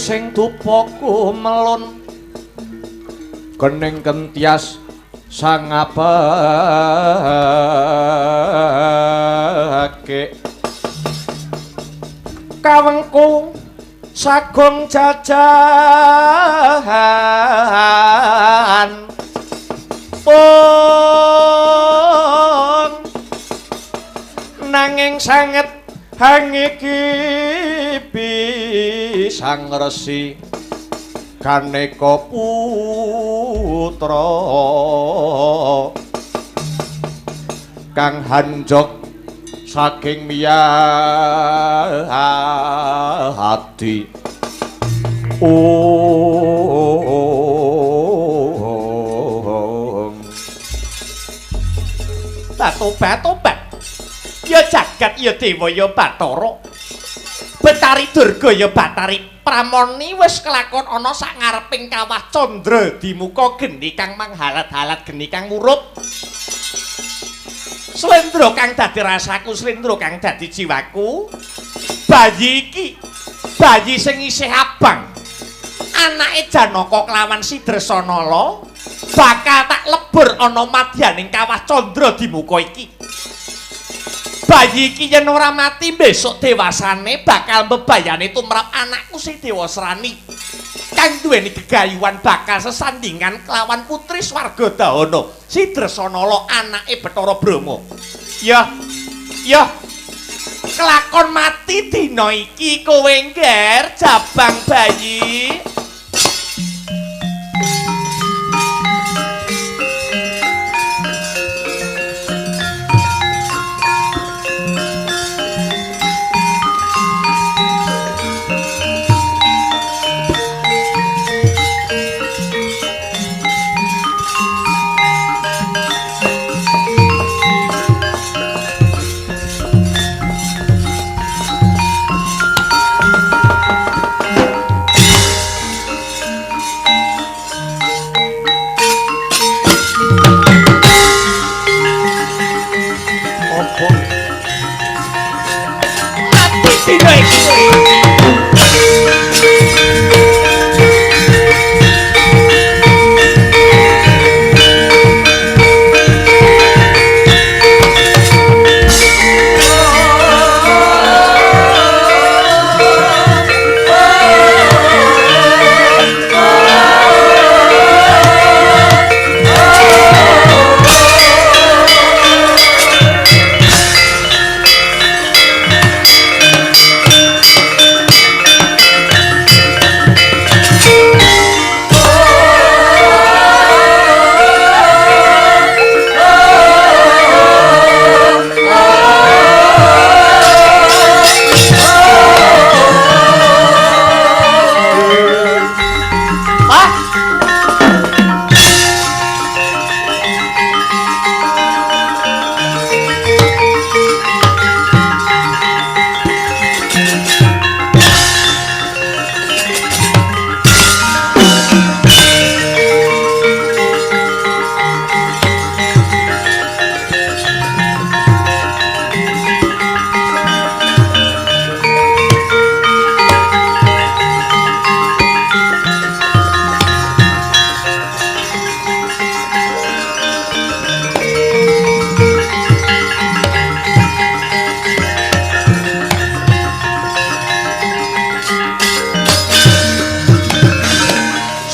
Sing dupaku melun kening kentias sang abake kawengku sagung jajahan pun nanging sanget hangiki sang resi kaneka putra kang hanjok saking miyati tobat ya jagat ya dewa ya Bathara Betari Durga ya Batari Pramoni wis kelakon ana sak ngareping kawah Candra dimuka geni kang manghalat-halat geni kang murup slendra kang dadi rasaku slendra kang dadi jiwaku bayi iki bayi sing isih abang anake Janaka kelawan Sidresanala bakal tak lebur ana madyaning kawah Candra dimuka iki bayi iki yen ora mati besok dewasane bakal bebayane tumrap anakku sing Dewasrani kang duweni gegayuhan bakal sesandingan kelawan putri Swargadahana Sidresanala anake Bathara Brahma. Ya kelakon mati dina iki kowe ngger jabang bayi.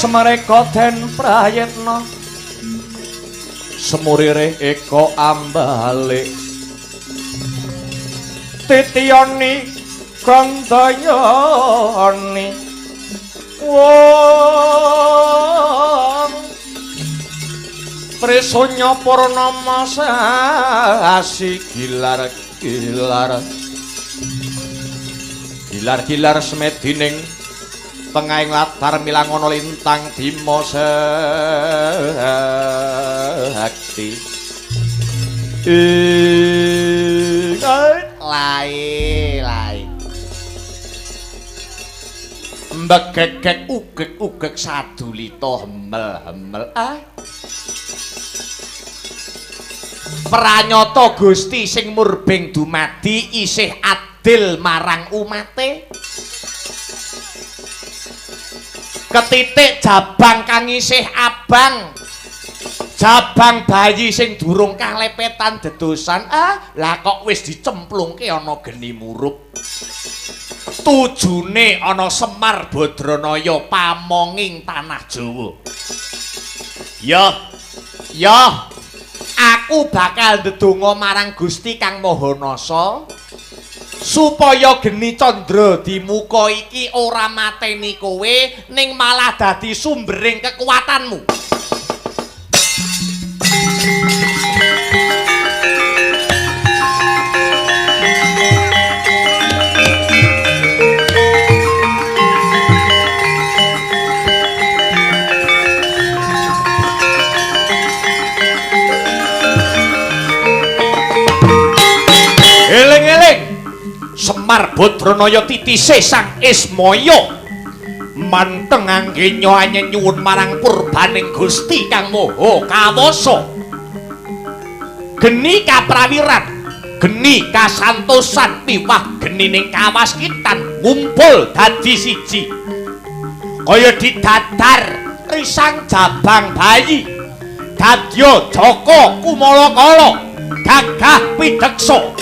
Semereka den prayitna semurire eko ambalik titiyani gandayani wong Presonya purnama sasi gilar-gilar semedining pengaing latar milangono lintang bima sekti lai mbegegek ugek sadulita hemel pranyata Gusti sing murbeng dumadi isih adil marang umate ketitik jabang kang isih abang jabang bayi sing durung kalepetan dedosan lah kok wis dicemplungke ana geni murup tujune ana Semar Badranaya pamonging tanah Jawa ya aku bakal ndedonga marang Gusti Kang Mahanasa supaya geni candra di muka iki ora mateni kowe ning malah dadi sumbering kekuatanmu. Eling-eling Semar Badranaya titise Sang Ismaya manteng angge nyoanye nyuwun marang purbaning Gusti Kang Maha Kawasa geni kaprawiran geni kasantosan piwah genining kawaskitan ngumpul dadi siji kaya didadar risang jabang bayi dadya Jaka Kumalakala gagah pideksa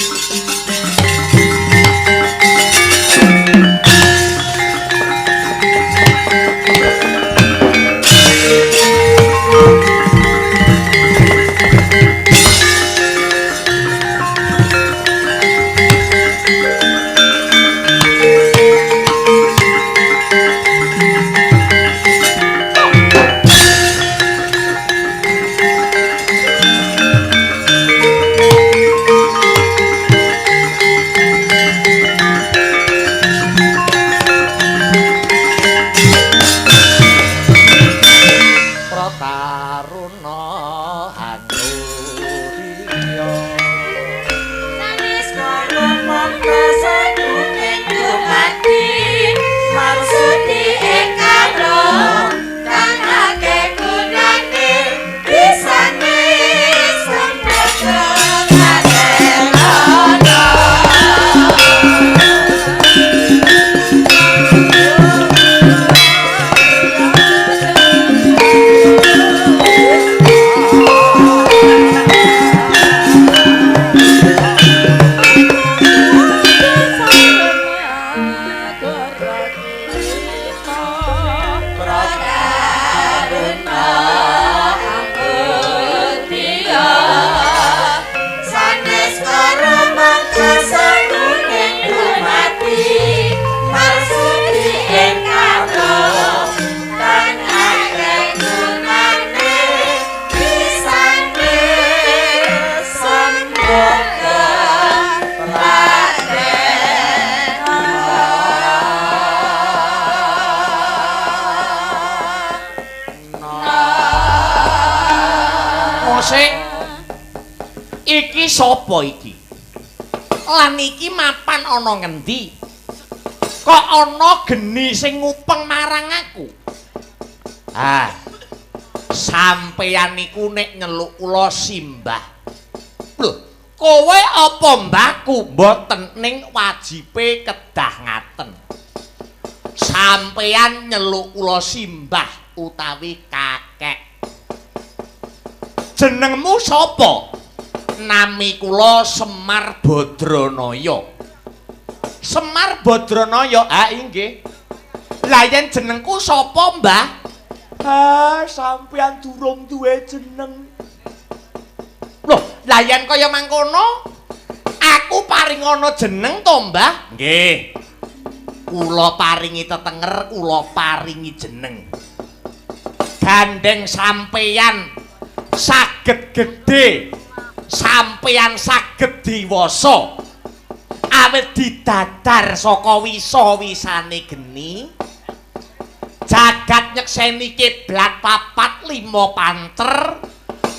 Iki sapa iki? Lan iki mapan ana ngendi? Kok ana geni sing ngupeng marang aku? Sampeyan niku nek nyeluk kula simbah. Lho, kowe apa mbahku? Mboten ning wajibe kedah ngaten. Sampeyan nyeluk kula simbah utawi kakek. Jenengmu sapa? Nami kula Semar Badranaya. Semar Badranaya, inggih. Lah yen jenengku sapa, Mbah? Sampeyan durung duwe jeneng. Loh, lah yen kaya mangkono, aku paring ana jeneng to, Mbah? Nggih. Kula paringi tetenger, kula paringi jeneng. Gandeng sampeyan saged gedhe, sampeyan saged diwasa. Awit didadar saka wisa-wisane geni. Jagat nyekseni kiblat papat 5 panter.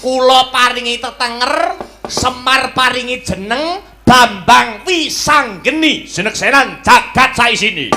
Kula paringi tetenger, Semar paringi jeneng Bambang Wisanggeni Jeneksenan jagat saisini.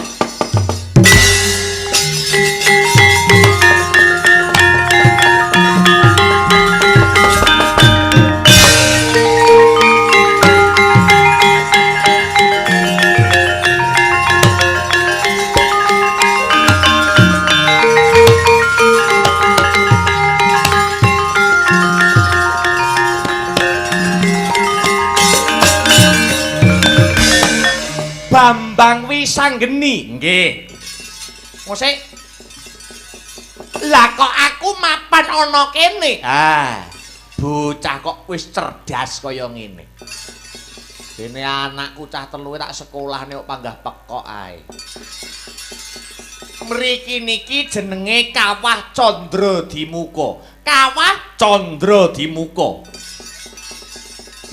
Bambang Wisanggeni. Nggih. Mosek. Lah kok aku mapan ana kene? Bocah kok wis cerdas kaya ngene. Dene anakku cah telu tak sekolahne kok panggah pekok ae. Mriki niki jenenge Kawah Candra Dimuka. Kawah Candra Dimuka.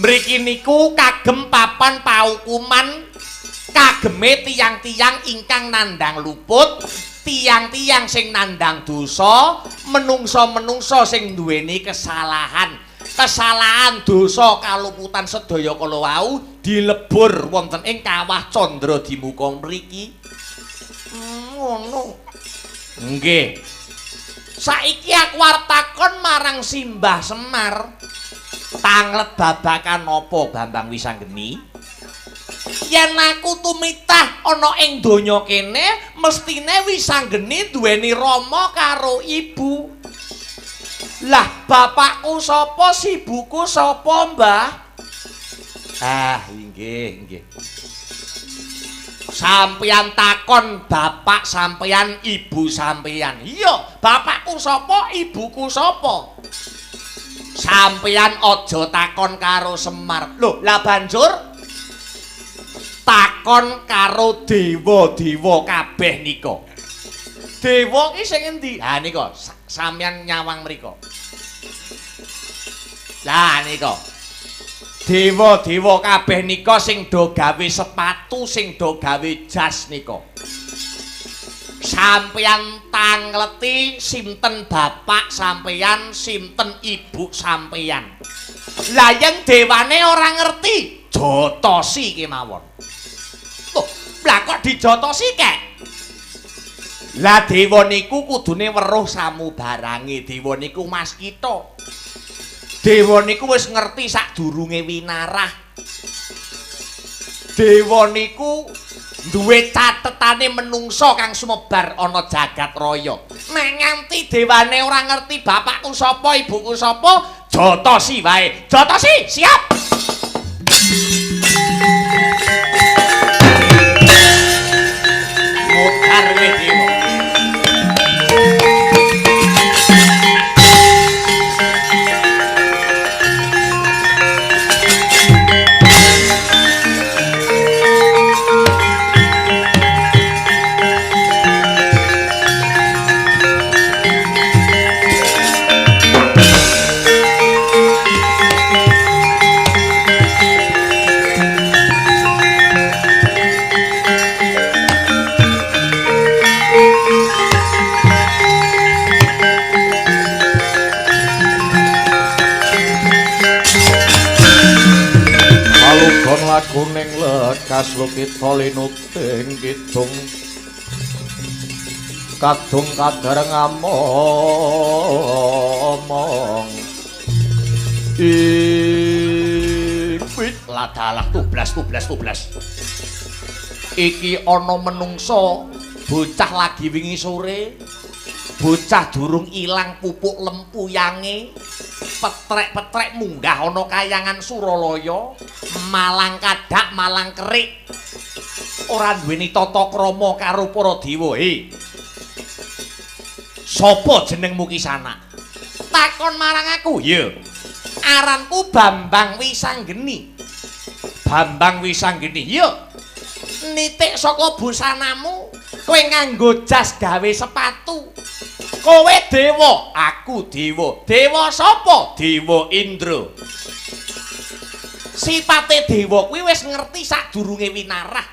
Mriki niku kagem papan paukuman kageme tiyang-tiyang ingkang nandhang luput, tiyang-tiyang sing nandhang dosa, menungsa-menungsa sing duweni kesalahan. Kesalahan dosa kaluputan sedaya kala wau dilebur wonten ing Kawah Candra Dimuka mriki. Ngono. Nggih. Saiki aku arep takon marang Simbah Semar. Tanglet babakan apa Bambang Wisanggeni? Yen aku tumitah ana ing donya kene mestine Wisanggeni duweni rama karo ibu. Lah bapakku sapa, sibuku sapa, Mbah? Nggih. Sampeyan takon bapak sampeyan, ibu sampeyan. Iya, bapakku sapa, ibuku sapa? Sampeyan aja takon karo Semar. Lho, lah banjur takon karo dewa-dewa kabeh nika. Dewa ki sing endi? Ha nika sampeyan nyawang mriko. Lah nika. Dewa-dewa kabeh nika sing do gawe sepatu, sing do gawe jas nika. Sampeyan tangleti sinten bapak sampeyan, sinten ibu sampeyan. Lah yen dewane ora ngerti, jotosi kemawon. Lah kok dijotosi kek? Lah dewa niku kudune weruh samubarange. Dewa niku Mas Kita. Dewa niku wis ngerti sadurunge winarah. Dewa niku duwe catetane menungsa kang sumebar ana jagat raya. Nek nganti dewane ora ngerti bapakku sapa, ibuku sapa, jotosi wae. Jotosi, siap. Mutar we dewa. Kuning lekas lukita linuting kidung kadung kadar ngamomong iwit ladalah tublas iki ana menungso bocah lagi wingi sore bocah durung ilang pupuk lempuyange petrek-petrek munggah ana kayangan Suralaya malang kadak malang kerik ora duweni tata krama karo para dewa. Sopo jenengmu Kisana? Takon marang aku. Iya. Aranku Bambang Wisanggeni. Bambang Wisanggeni. Iya. Nitik saka busanamu, kowe nganggo jas gawe sepatu. Kowe dewa, aku dewa. Dewa sapa? Dewa Indra. Sipate dewa kuwi wis ngerti sadurunge winarah.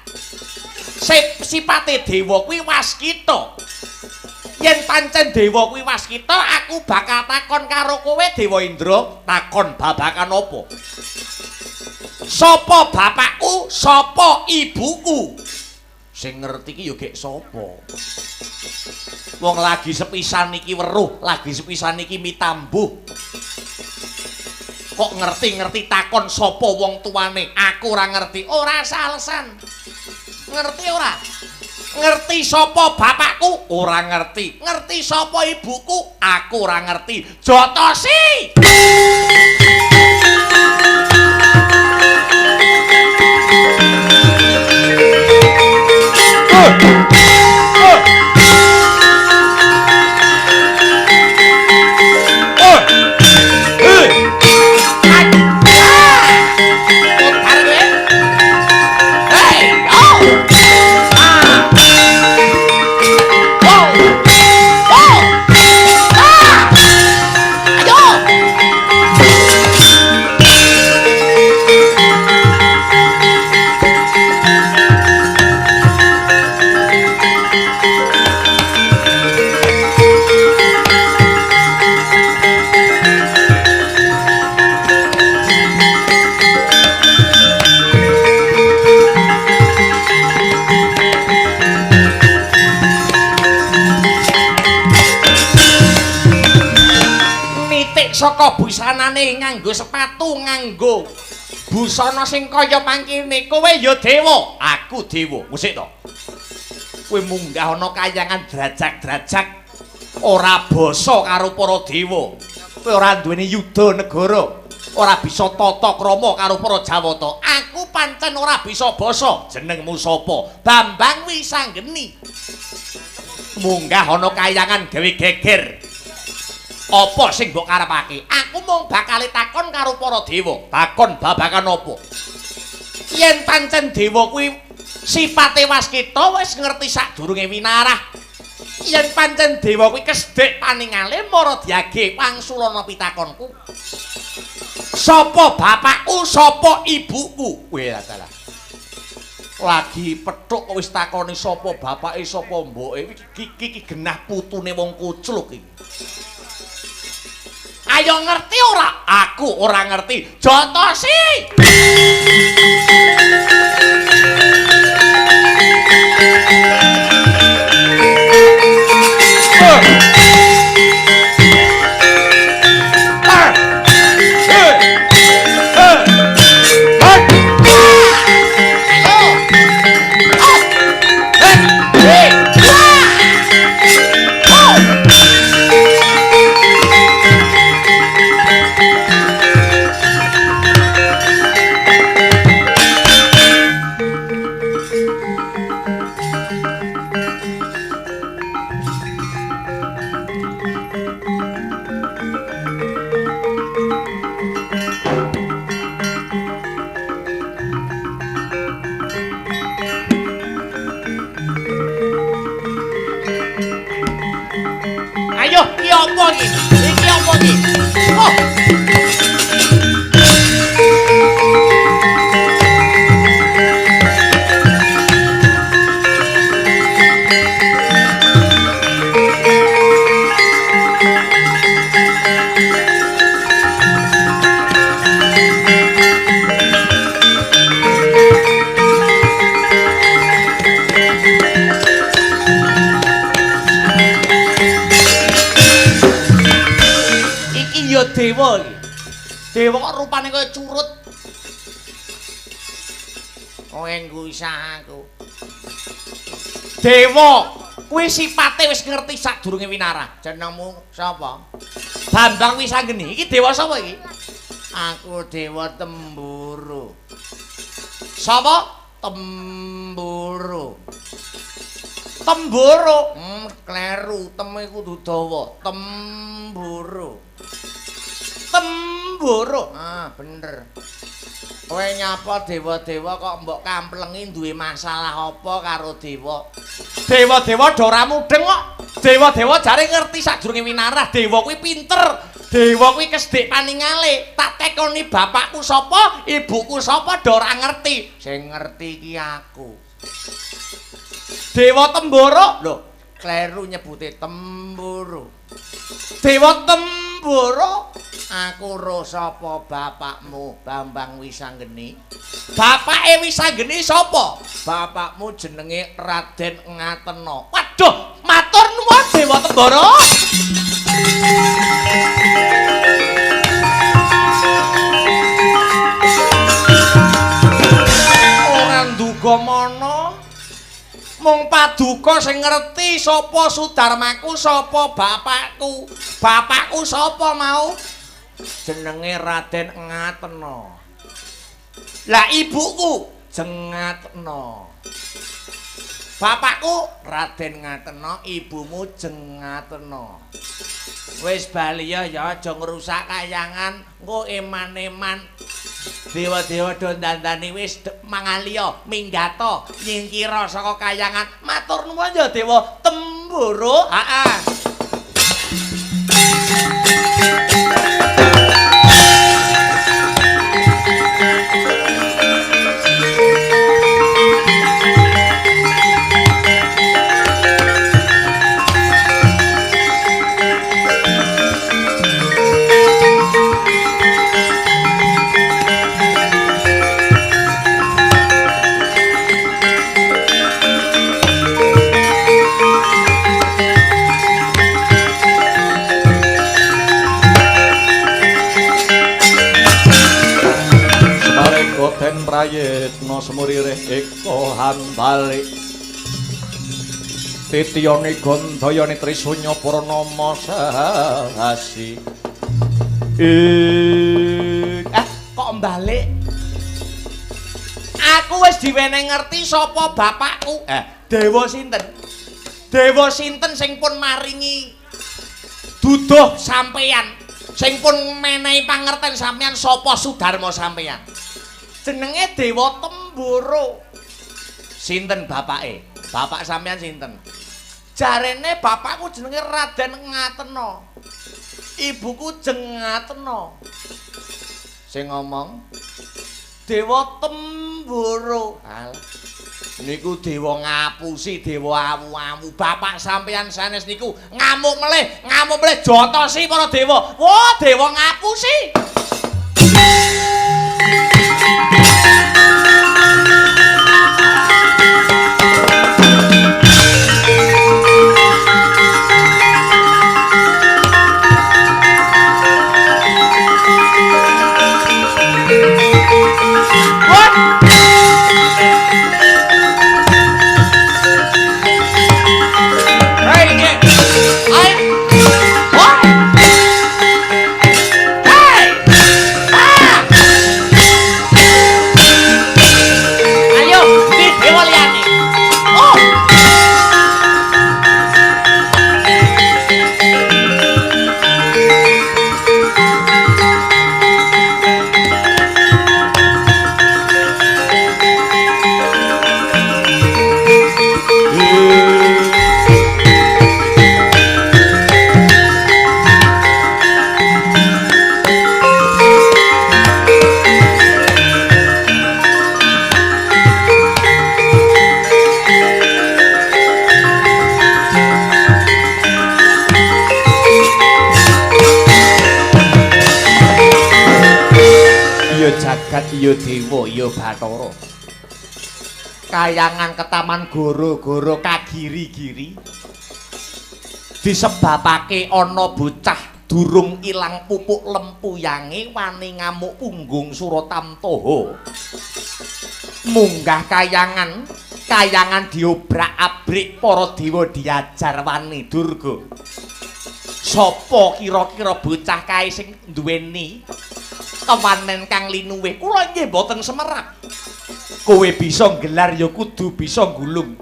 Sipate dewa kuwi waskita. Yen pancen dewa kuwi waskita, aku bakal takon karo kowe Dewa Indra, takon babakan apa? Sapa bapakku, sapa ibuku? Sing ngerti iki ya gek sapa? Wong lagi sepisan iki weruh, lagi sepisan iki mitambuh. Kok ngerti-ngerti takon sapa wong tuane? Aku ora ngerti, ora salesan. Ngerti ora? Ngerti sapa bapakku? Ora ngerti. Ngerti sapa ibuku? Aku ora ngerti. Jotosi! Saka busanane nganggo sepatu, nganggo busana sing kaya mangkene. Kowe ya dewa, aku dewa. Musik to. Kowe munggah ana kayangan drajak-drajak ora basa karo para dewa. Kowe ora duweni yuda negara, ora bisa tata krama karo para Jawata. Aku pancen ora bisa basa. Jenengmu sapa? Bambang Wisanggeni. Munggah ana kayangan gawe geger. Apa sing mbok karepake? Aku mung bakal takon karo para dewa. Takon babakan apa? Yen pancen dewa kuwi sipate waskita wis ngerti sadurunge winarah. Yen pancen dewa kuwi kesdek paningale mara diage wangsulana pitakonku. Sapa bapakku, sapa ibuku? Kowe adalah lagi petuk wis takoni sapa bapake, sapa mboke. Iki genah putune wong kucluk iki. Ayo ngerti ora? Aku ora ngerti. Jotosi! Iki apa iki? Oh. Dewa iki. Dewa kok rupane kaya curut. Kowe ngusah aku. Dewa, kuwi sipate wis ngerti sadurunge winarah. Jenengmu sapa? Bambang Wisanggeni. Iki dewa sapa iki? Aku dewa Temburu. Sapa? Temburu. Temboro. Kleru, teme kudu dawa. Temboro. Temboro. Ah, bener. Kowe nyapa dewa-dewa kok mbok kamplengi duwe masalah apa karo dewa? Dewa-dewa do ora mudeng kok. Dewa-dewa jare ngerti sadurunge winarah, dewa kuwi pinter. Dewa kuwi kesdik paningale. Tak tekoni bapakku sapa, ibuku sapa do ora ngerti. Sing ngerti iki aku. Dewa Temboro. Lho, kleru nyebute Temboro. Dewa Temboro. Aku ro sapa bapakmu Bambang Wisanggeni? Bapake Wisanggeni sapa? Bapakmu jenenge Raden Ngatena. Waduh, matur nuwun Dewa Temboro. Ora nduga mono. Mung paduka sing ngerti sapa Sudarmaku, sapa bapakku. Bapakku sapa mau? Jenenge Raden Ngatena. Lah ibuku Jengatena. Bapakku Raden Ngatena, ibumu Jengatena. Wis bali ya aja ngrusak kayangan, engko eman-eman. Dewa-dewa do dandani wis mangalia minggato nyingkira saka kayangan. Matur nuwun ya Dewa Temboro. Heeh. Prayitna semuririh eka handale titiyane gandayane Trisunya Purnama sasi kok balik aku wis diwenehi ngerti sapa bapakku. Dewa sinten? Dewa sinten sing pun maringi duduh sampeyan, sing pun menehi pangerten sampeyan sapa Sudarma sampeyan? Jenenge Dewa Temboro. Sinten bapake? Bapak sampean sinten? Jarene bapakku jenenge Raden Ngatena. Ibuku Jengatena. Sing ngomong Dewa Temboro. Niku dewa ngapusi, dewa awu-awu. Bapak sampean sanes niku ngamuk melih jotosi para dewa. Wah, dewa ngapusi. Ya dewa ya Bathara. Kayangan ketaman goro-goro kagiri-giri disebabake ana bocah durung ilang pupuk lempuyange wani ngamuk punggung Suratamtaha. Munggah kayangan diobrak-abrik para dewa diajar wani Durga. Sapa kira-kira bocah kae sing duweni kewanen kang linuwih? Kula nggih mboten semerap. Kowe bisa gelar ya kudu bisa gulung.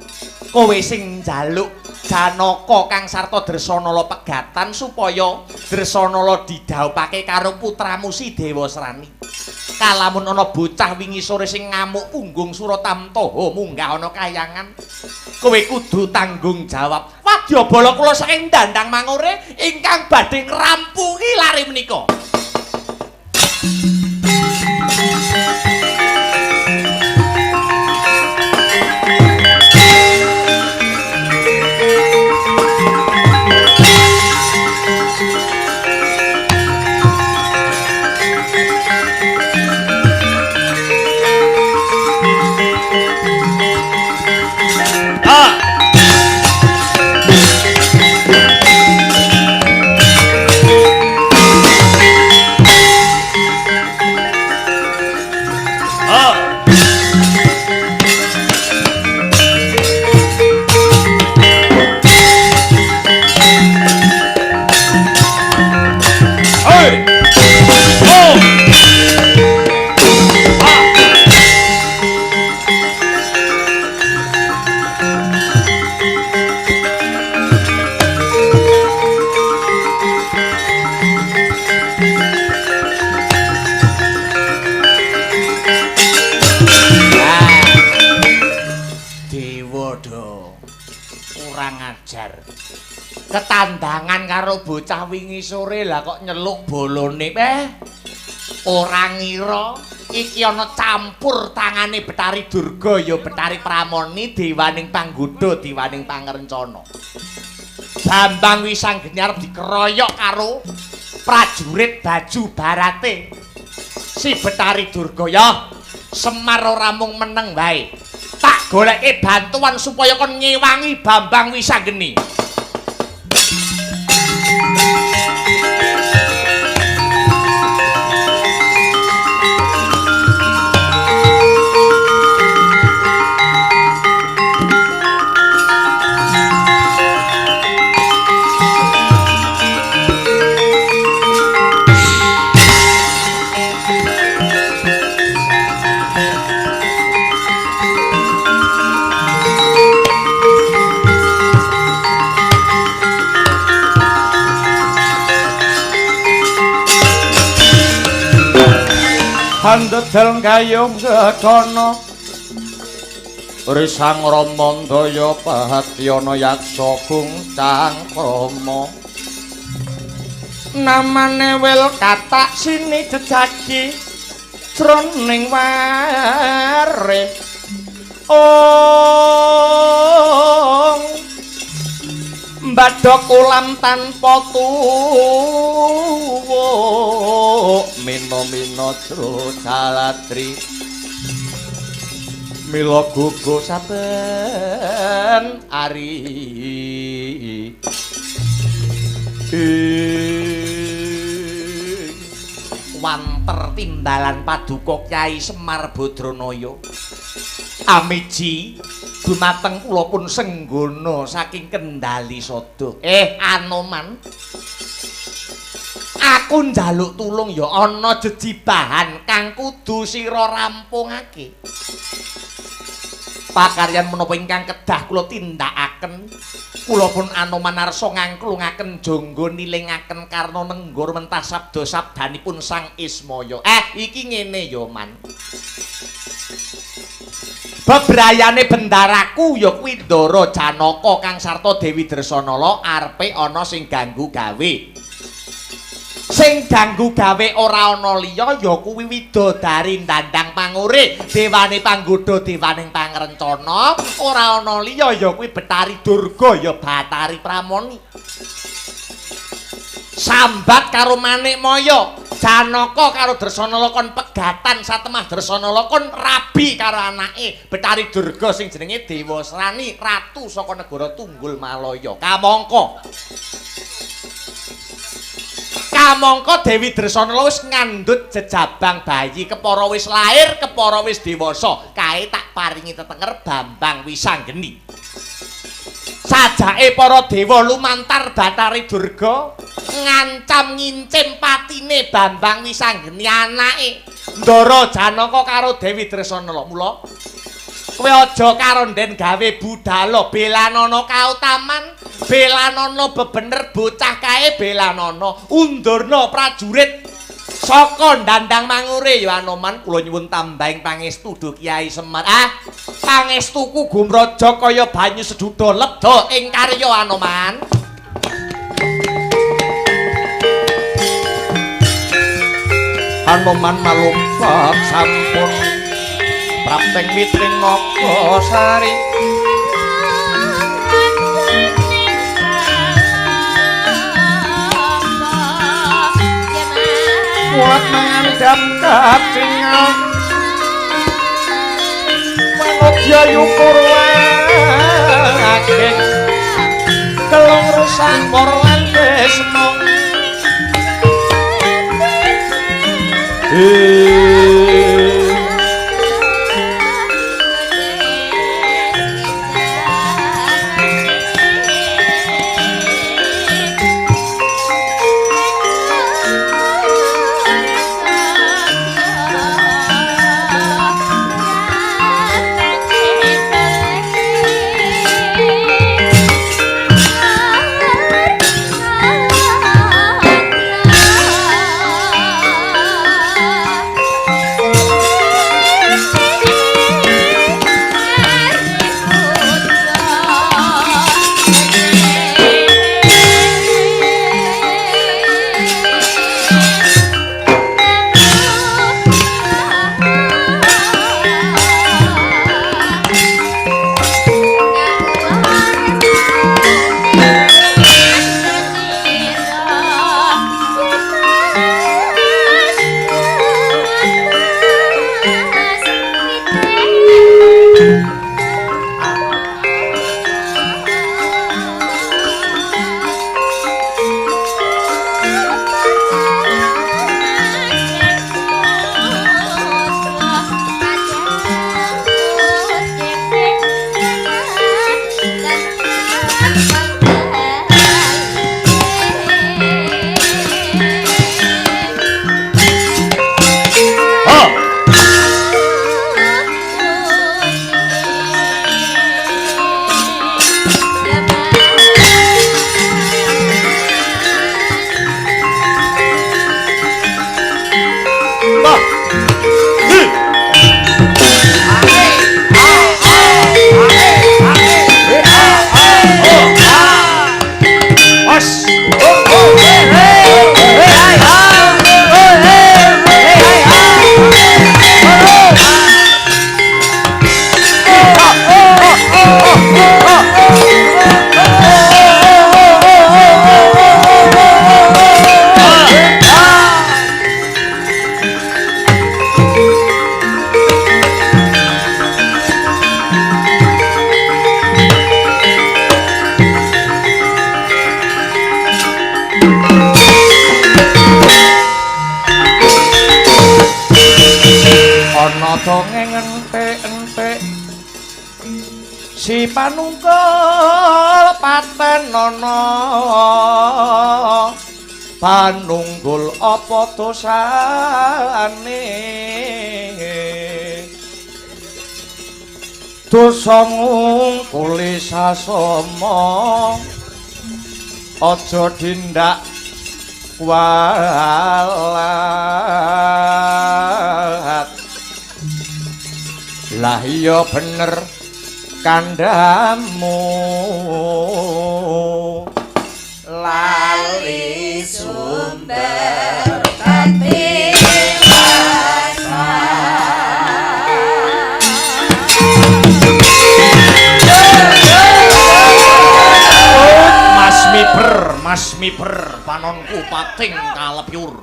kowe sing njaluk Janaka kang sarta Dresanala pegatan supaya Dresanala didhawuhake karo putramu si Dewasrani. Kalamun ana bocah wingi sore sing ngamuk punggung Suratamtaha munggah ana kayangan, kowe kudu tanggung jawab. Wadyabala kula saking Dandang Mangure ingkang badhe ngrampungi lare menika. Ketandangan karo bocah wingi sore lah kok nyeluk bolone ora ngira iki ana campur tangane Betari Durga ya Betari Pramoni Dewaning Panggoda Dewaning Pangrencana. Bambang Wisanggeni arep dikeroyok karo prajurit baju barate si Betari Durga. Ya Semar ora mung meneng wae, tak goleke bantuan supaya kon ngewangi Bambang Wisanggeni. Handedel gayung gegana Risang Ramandaya Pahatyana Yaksa Bungcang Krama namane wil katak sini jejagi jroning ware mbadhok ulam tanpa tuwuk mina-mina jro calatri mila gugu saben ari wanter timbalan paduka Kyai Semar Badranaya Ameji dumateng kula pun senggana saking Kendali Sada. Anoman, aku njaluk tulung ya ana jejibahan kang kudu sira rampungake. Pakaryan menapa ingkang kedah kula tindakaken, kula pun Anoman arsa ngangklungaken jangga nilingaken karna nenggur mentah sabda sabdanipun Sang Ismaya. Iki ngene ya, Man. Bebrayane bendaraku ya kuwi Ndara Janaka kang sarta Dewi Dresanala arepe ana sing ganggu gawe. Sing ganggu gawe ora ana liya ya kuwi Widodari Dandang Mangure, Dewane Panggoda Dewaning Pangrencana, ora ana liya ya kuwi Betari Durga ya Batari Pramoni. Sambat karo Manikmaya, Janaka karo Dresanala kon pegatan satemah Dresanala kon rabi karo anake Betari Durga sing jenenge Dewasrani, ratu saka negara Tunggul Malaya. Kamangka Dewi Dresanala wis ngandhut jejabang bayi, kepara wis lair, kepara wis dewasa, kae tak paringi tetenger Bambang Wisanggeni. Sajake para dewa lumantar Batari Durga ngancam ngincim patine Bambang Wisanggeni anake Ndara Janaka karo Dewi Dresanala. Mula Kowe aja karo nden gawe budal Belanono kautaman, Belanono bebener bocah kae Belanono undurna prajurit saka Dandang Mangure ya Anoman kula nyuwun tambahing pangestu Duh Kyai Semar. Pangestuku gumraja kaya banyu seduda ledha ing karya Anoman. Anoman malumpat sampun prapteng mitring Nokasari kuat mangandhap kacingal manudya yukur ageng kelong rusak korlan desmo dongeng entek-entek si panunggal patenana panunggul apa dosane dosa ngungkuli sasama aja dindak walat lah iya bener kandhamu lali sumber kadewasa Mas miber panonku pating kalepyur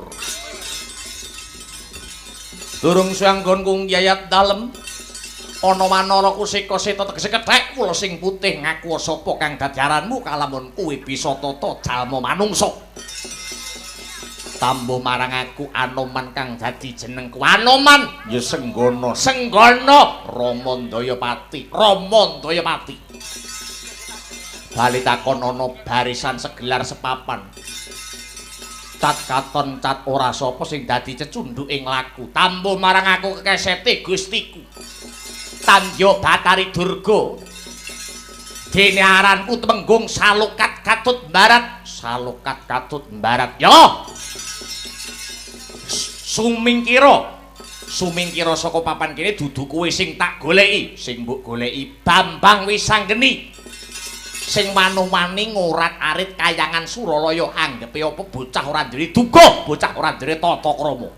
durung sanggonku yayat dalem ana manara kuseka-seta tegese kethek kula sing putih ngaku sapa kang dadaranmu kalamun kuwi bisa tata jalma manungsa tambuh marang aku Anoman kang dadi jenengku Anoman ya Senggana Ramandayapati bali takon ana barisan segelar sepapan cat katon cat ora sapa sing dadi cecunduk ing laku tambuh marang aku kekesete Gustiku Tandya Batari Durga. Dene aranku Temenggung Salokat Katut Barat. Salokat Katut Barat. Yo. Sumingkira saka papan kene dudu kowe sing tak goleki, sing mbok goleki Bambang Wisanggeni. Sing manung-mani ngorat-arit kayangan Suralaya anggepe apa bocah ora duwe duga, bocah ora duwe tata krama.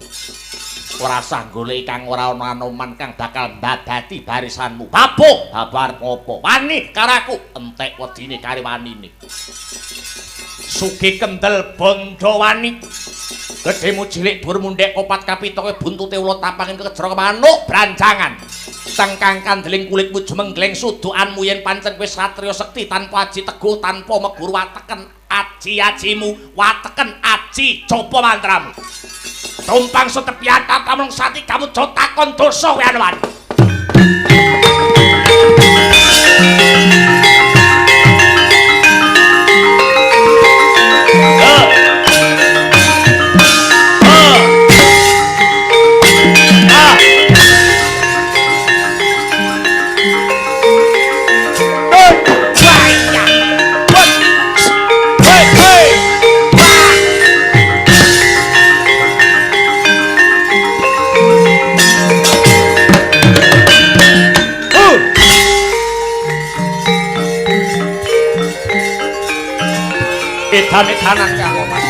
Ora sah goleki kang ora ana anoman kang bakal mbabati barisanmu. Bapo, babar apa? Wani karo aku, entek wedine kare wanine. Sugih kendel bondo wani. Gedhemu cilik bur mundhek kopat kapitoke buntute ula tapangin kejero manuk branjangan. Tengkang kandeling kulitmu jumengleng sudukanmu yen pancen kowe satriya sekti tanpa aji teguh tanpa megur wateken aji-ajimu wateken aji coba mantramu. Tumpang setepian kamu sati kamu jo takon dosa kowe anuan. Edan-edanan karo Mas.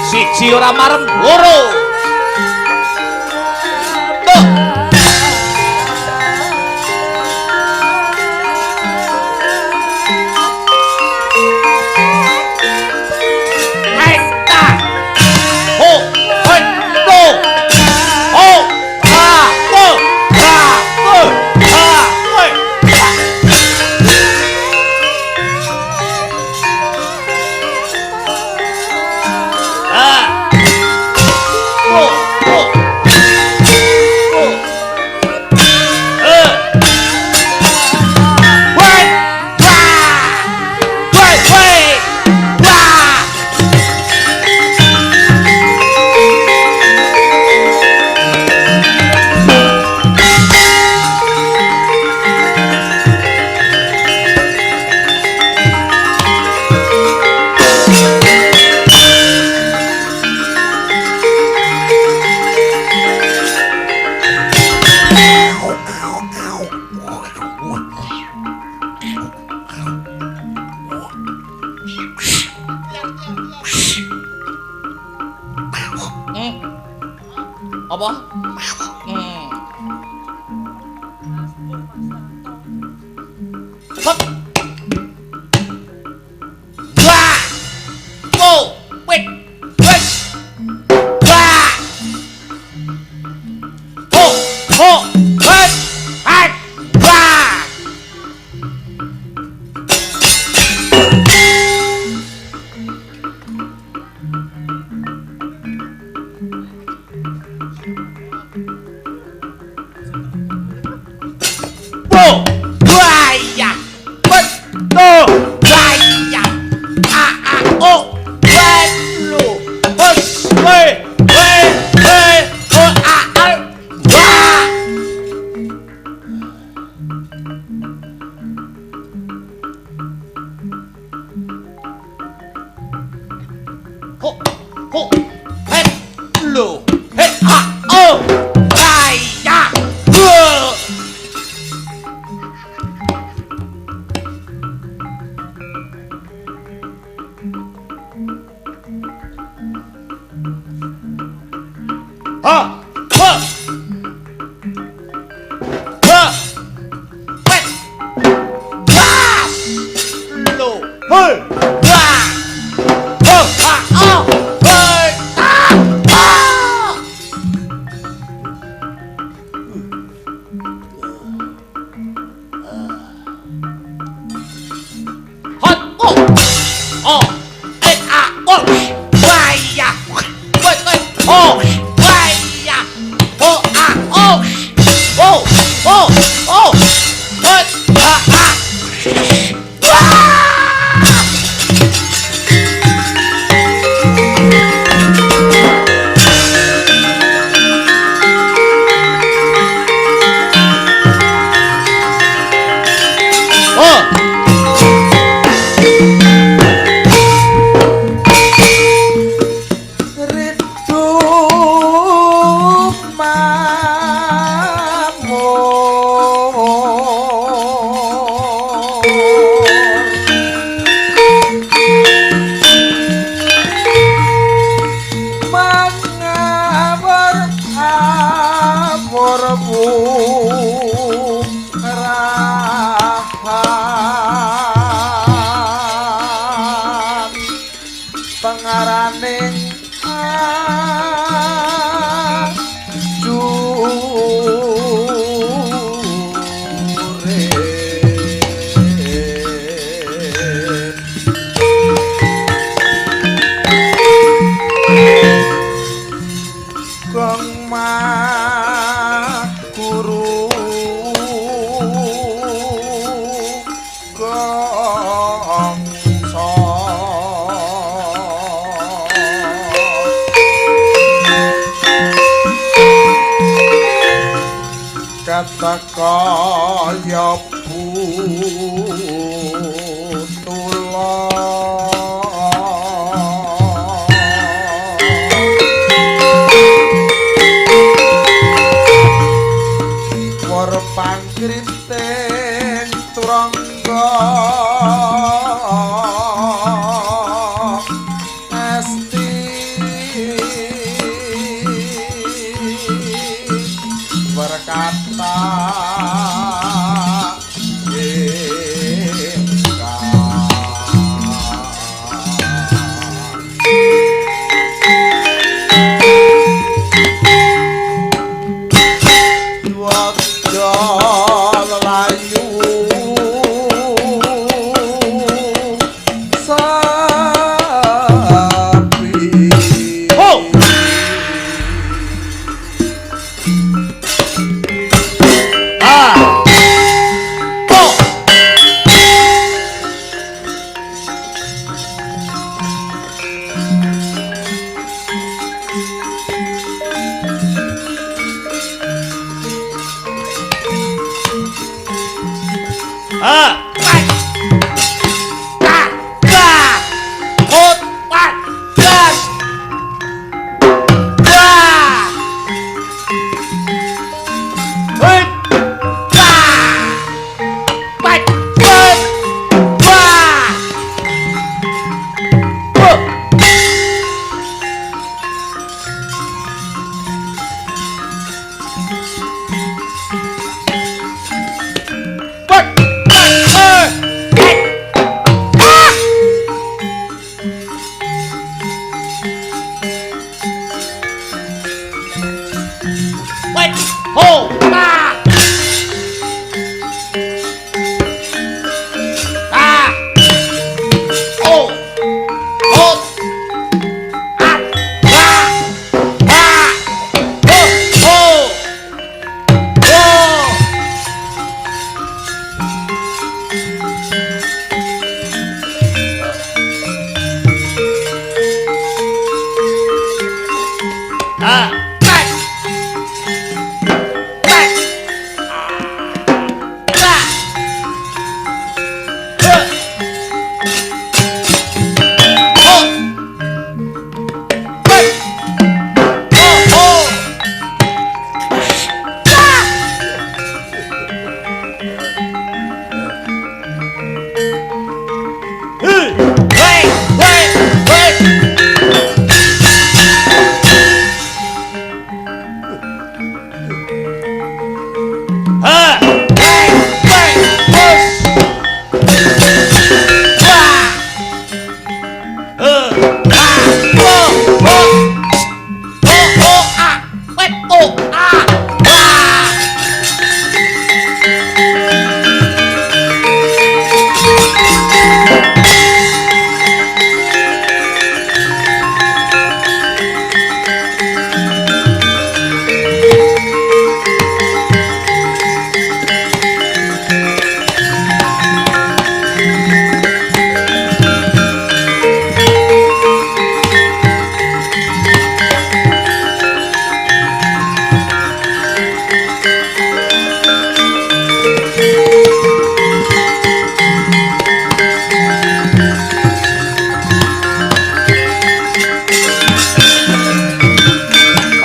Siji ora marem loro. Apa? Hop. Wah. Oh, wait. Wait. Wah. Oh, oh, wait. Hai. Wah. Oh, waya, betul, waya, oh, welu, bos, we, oh, wah. Oh, hello, oh, waya, whoa. Ha! Ha! Ha! Wet! Bas! Lo! Hei! Wah! Ho! Ha! Oh! Hei! Ah! Ah! Hot! Oh! Oh! Et! Ah! Oh! Waya! Wait! Wait! Oh! Oh, ah, oh, oh, oh, oh, what, ah, ah, pengaraning kata kaya pangkriting rangga esti berkata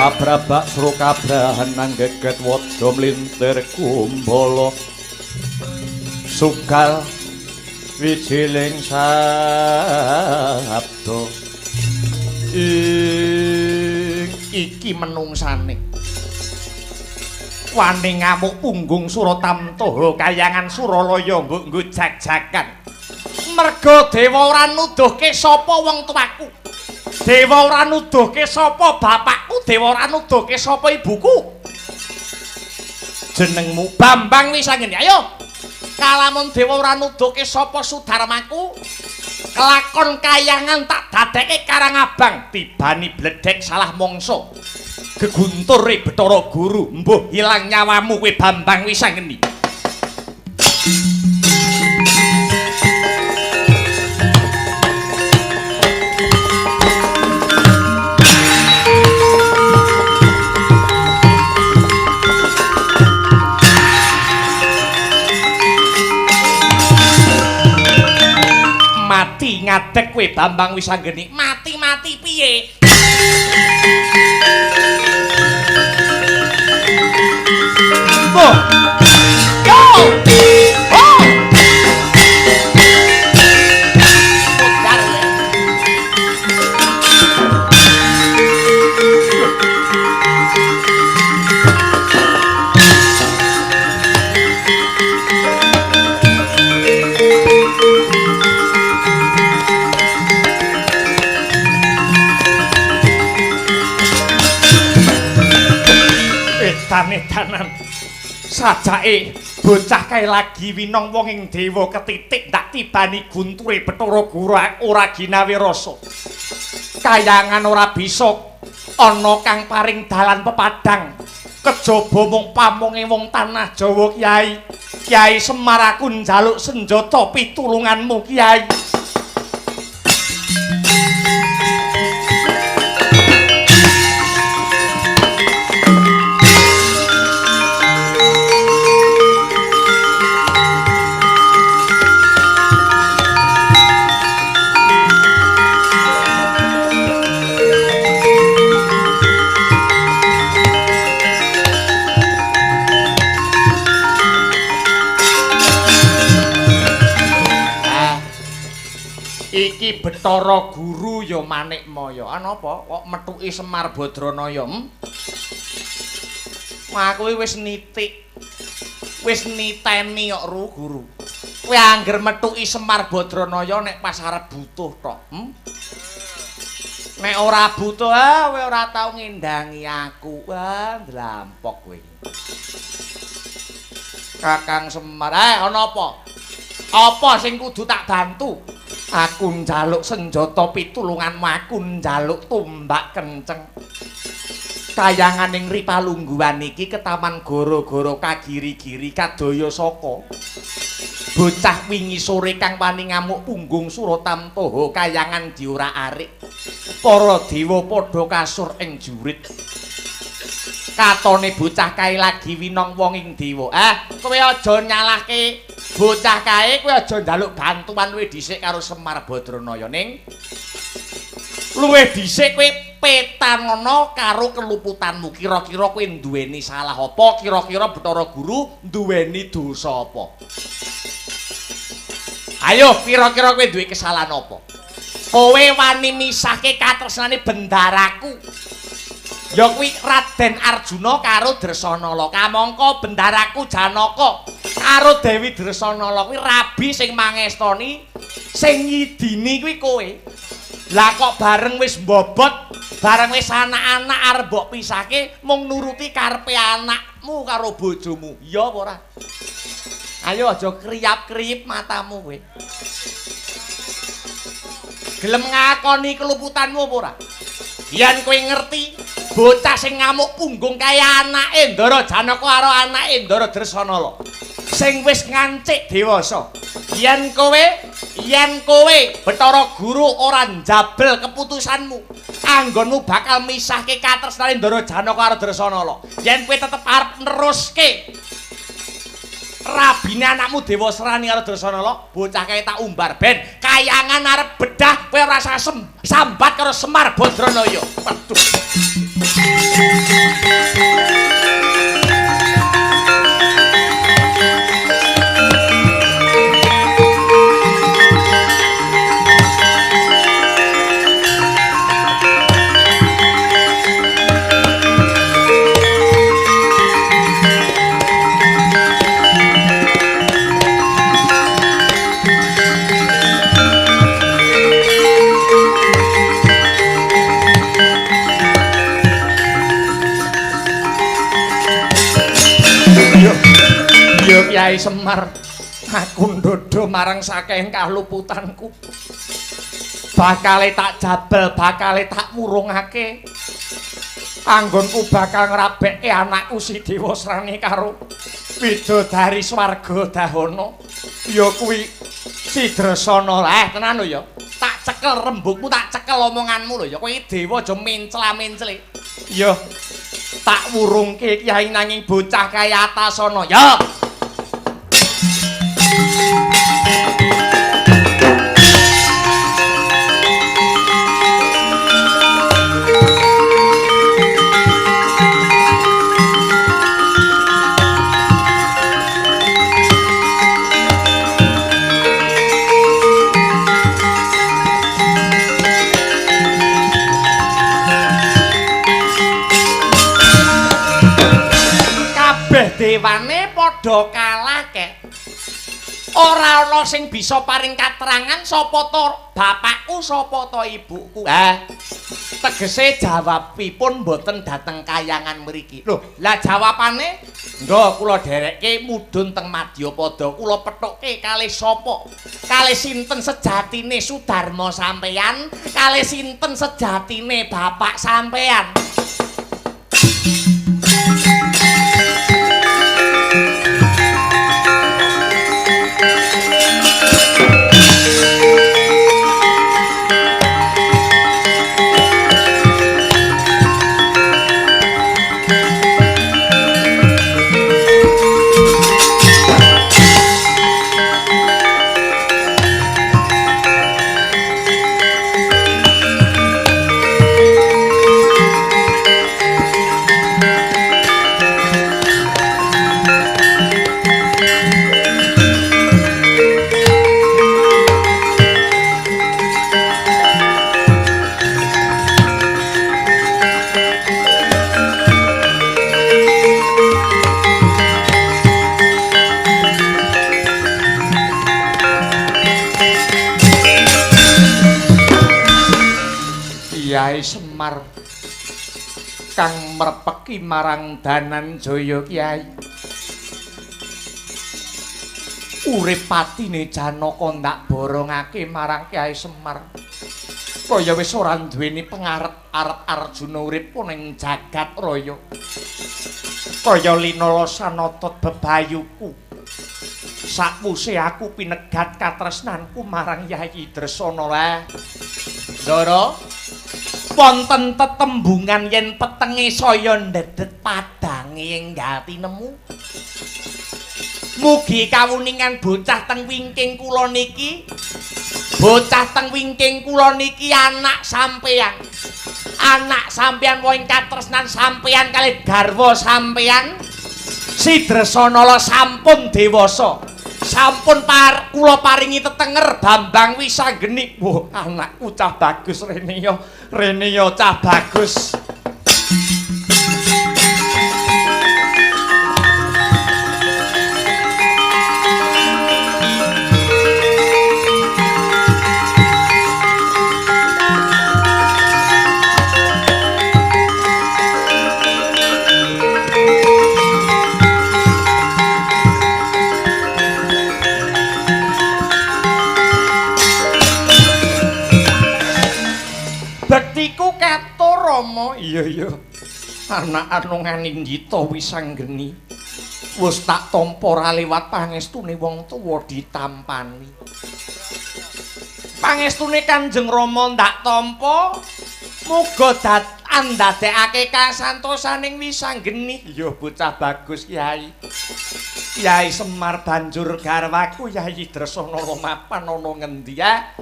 Kabrabak sro kabrahan nang geget wada mlintir kumbala sugal wijiling sabda iki menungsane wani ngamuk punggung Suratamtaha kayangan Suralaya nggo jag-jagan merga dewa ora nuduhke sapa wong tuaku dewa ora nuduhke sapa bapakku dewa ora nuduhke sapa ibuku jenengmu Bambang Wisanggeni ayo kalamun dewa ora nuduhke sapa sudarmaku kelakon kayangan tak dadekke Karang Abang tibani bledhek salah mangsa gegunture Bathara Guru mbuh ilang nyawamu kowe Bambang Wisanggeni mati ngadeg kowe Bambang Wisanggeni mati-mati piye oh yo oh edan-edanan. Sajake bocah kae lagi winong wong ing dewa ketitik ndak tibani gunture Bathara Guru ora ginawe rasa. Kayangan ora bisa ana kang paring dalan pepadang. Kejaba mung pamunge wong tanah Jawa Kyai. Kyai Semar aku njaluk senjata pitulunganmu Kyai. Iki Bathara Guru ya Manikmaya. Napa kok methuki Semar Badranaya? Aku wis nitik. Wis niteni kok Ru Guru. Kowe angger methuki Semar Badranaya nek pas arep butuh tok. Nek ora butuh kowe ora tau ngendangi aku. Wah, ndlampok kowe. Kakang Semar, ana apa? Apa sing kudu tak bantu? Aku njaluk senjata pitulunganmu, aku njaluk tombak kenceng. Kayanganing Ripalungguhan iki ketaman gara-gara kagiri-giri kadaya saka. Bocah wingi sore kang wani ngamuk punggung Suratamtaha kayangan diora-arik. Para dewa padha kasur ing jurit. Katone bocah kae lagi winong wong ing dewa. Kowe aja nyalahke bocah kae, kowe aja njaluk bantuan luwih dhisik karo Semar Badranaya ning luwih dhisik kowe petanono karo keluputanmu. Kira-kira kowe duweni salah apa? Kira-kira Bathara Guru duweni dosa apa? Ayo, kira-kira kowe duwe kesalahan apa? Kowe wani misahke katresnane bendaraku. Ya kuwi Raden Arjuna karo Dresanala. Kamangka bendaraku Janaka karo Dewi Dresanala kuwi rabi sing mangestoni, sing ngidini kuwi kowe. Lah kok bareng wis mbobot, bareng wis anak-anak arep mbok pisahke mung nuruti karepe anakmu karo bojomu. Iya apa ora? Ayo aja kriyap-kriyip matamu kowe. Gelem ngakoni keluputanmu apa ora? Yen kowe ngerti bocah sing ngamuk punggung kaya anake Ndara Janaka karo anake Ndara Dresanala sing wis ngancik dewasa. Yen kowe Bathara Guru ora njabel keputusanmu, anggonmu bakal misahke katresnane Ndara Janaka karo Dresanala. Yen kowe tetep arep neruske rabine anakmu Dewa Serani karo Dresanala, bocah kae tak umbar ben kayangan arep bedah kowe ora usah sambat karo Semar Badranaya. Waduh. Kyai Semar, aku ndodo marang saking kaluputanku. Bakale tak jabel, bakale tak wurungake. Anggonku bakal ngrabekke anakku si Dewa Serani karo Widodari Swarga Dahana. Ya kuwi si Dresanala. Tenan lho ya. Tak cekel rembugmu, tak cekel omonganmu lho ya. Kowe dewa aja mencla-mencli. Ya. Tak wurungke Kyai nanging bocah kaya atasana. Ya. Dewane padha kalah kek. Ora ana sing bisa paring katerangan sapa to bapakku sapa to ibuku. Tegese jawabipun mboten dateng kayangan mriki. Lho, lah jawabane nggo kula derekke mudhun teng Madyapada. Kula pethuke kalih sapa? Kalih sinten sejatine Sudarma sampeyan? Kalih sinten sejatine bapak sampeyan? Kyai Semar kang merpeki marang Dananjaya Kyai. Urip patine Janaka ndak borongake marang Kyai Semar. Kaya wis ora duweni pangarep-arep Arjuna urip ning jagat raya. Kaya linala sanatot bebayuku. Sakwuse aku pinegat katresnanku marang Yayi Dresana lah. Ndara wonten tetembungan yen petenge saya ndedet padange enggal tinemu. Mugi kawuningan bocah teng wingking kula niki. Bocah teng wingking kula niki anak sampeyan. Anak sampeyan wong katresnan sampeyan kalih garwa sampeyan. Si Dresanala sampun dewasa. Sampun kula paringi tetenger Bambang Wisanggeni. Wah, anakku cah bagus rene ya cah bagus. Bektiku kato Rama. Iya. Anak anungane Ndita Wisanggeni. Wis tak tampa ora liwat pangestune wong tuwa ditampani. Pangestune Kanjeng Rama ndak tampa, muga andadekake kasantosaning Wisanggeni. Iya bocah bagus Kyai. Kyai Semar banjur garwaku Yayi Dresana mapan ana ngendi ya?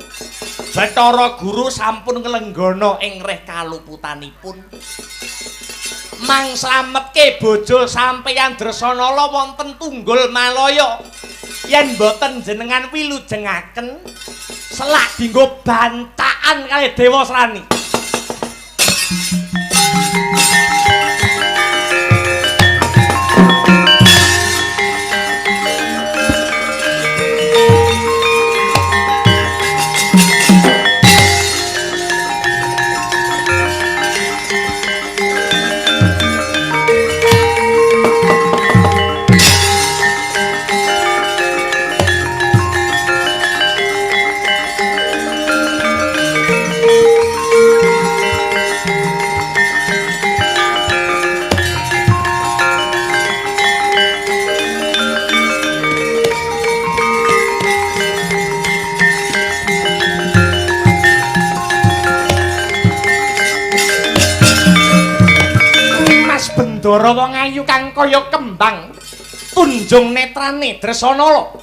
Bathara Guru sampun nglenggana ing reh kaluputanipun. Mangslametke bojo sampeyan Dresanala wonten Tunggul Malaya. Yen boten jenengan wilujengaken selak dinggo bantakan kalih Dewa Srani. Ndara wong ayu kang kaya kembang tunjung netrane Dresanala.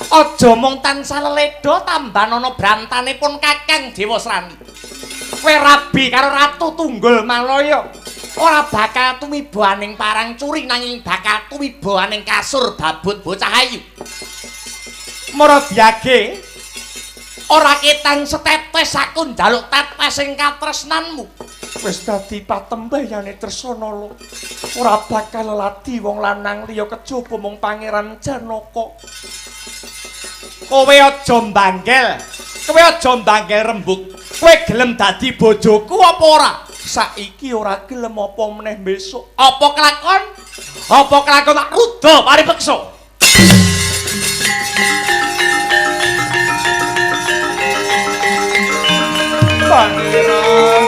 Aja mung tansah leledha tambanana brantanipun Kakang Dewa Srani. Kowe rabi karo Ratu Tunggul Malaya. Ora bakal tumiba aning parang curi nanging bakal tumiba aning kasur babut bocah ayu. Maradyage ora ketang setetes aku njaluk tetesing katresnanmu. Wis dadi patembahane Dresanala. Ora bakal ladi wong lanang liya kejaba mung Pangeran Janaka. Kowe aja mbanggel. Kowe aja mbanggel rembug. Kowe gelem dadi bojoku apa ora? Saiki ora gelem apa meneh besok. Apa kelakon? Apa kelakon tak rudo paripeksa. Pangeran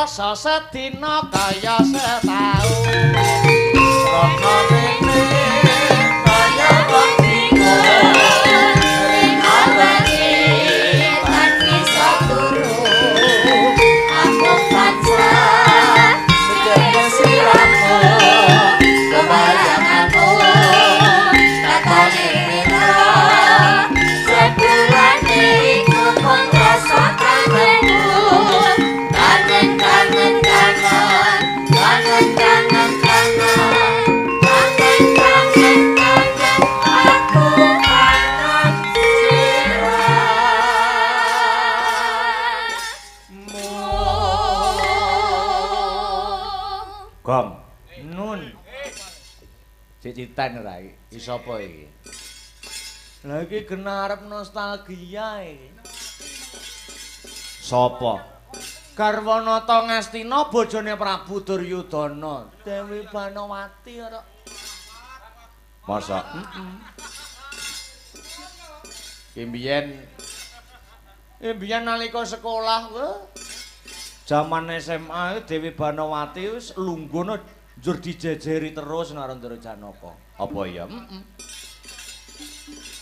rasa sedina kaya setahun Rana rene kaya wong bingung ring abadi lan bisa turu aku pacar Sejene siramu kebayanganmu katane mira sebulan iku pun rasa kangenmu kangen kangen kangen kangen kangen kangen kangen kangen kangen aku kangen siramu. Gom nun cicitan ora iki sapa iki lha iki kena arep nostalgia iki sapa Garwanata Ngastina bojone Prabu Duryudana Dewi Banowati ora masa Imbiyen nalika sekolah jaman SMA Dewi Banowati wis lungguh njur dijejeri terus karo Ndara Janaka. Apa iya?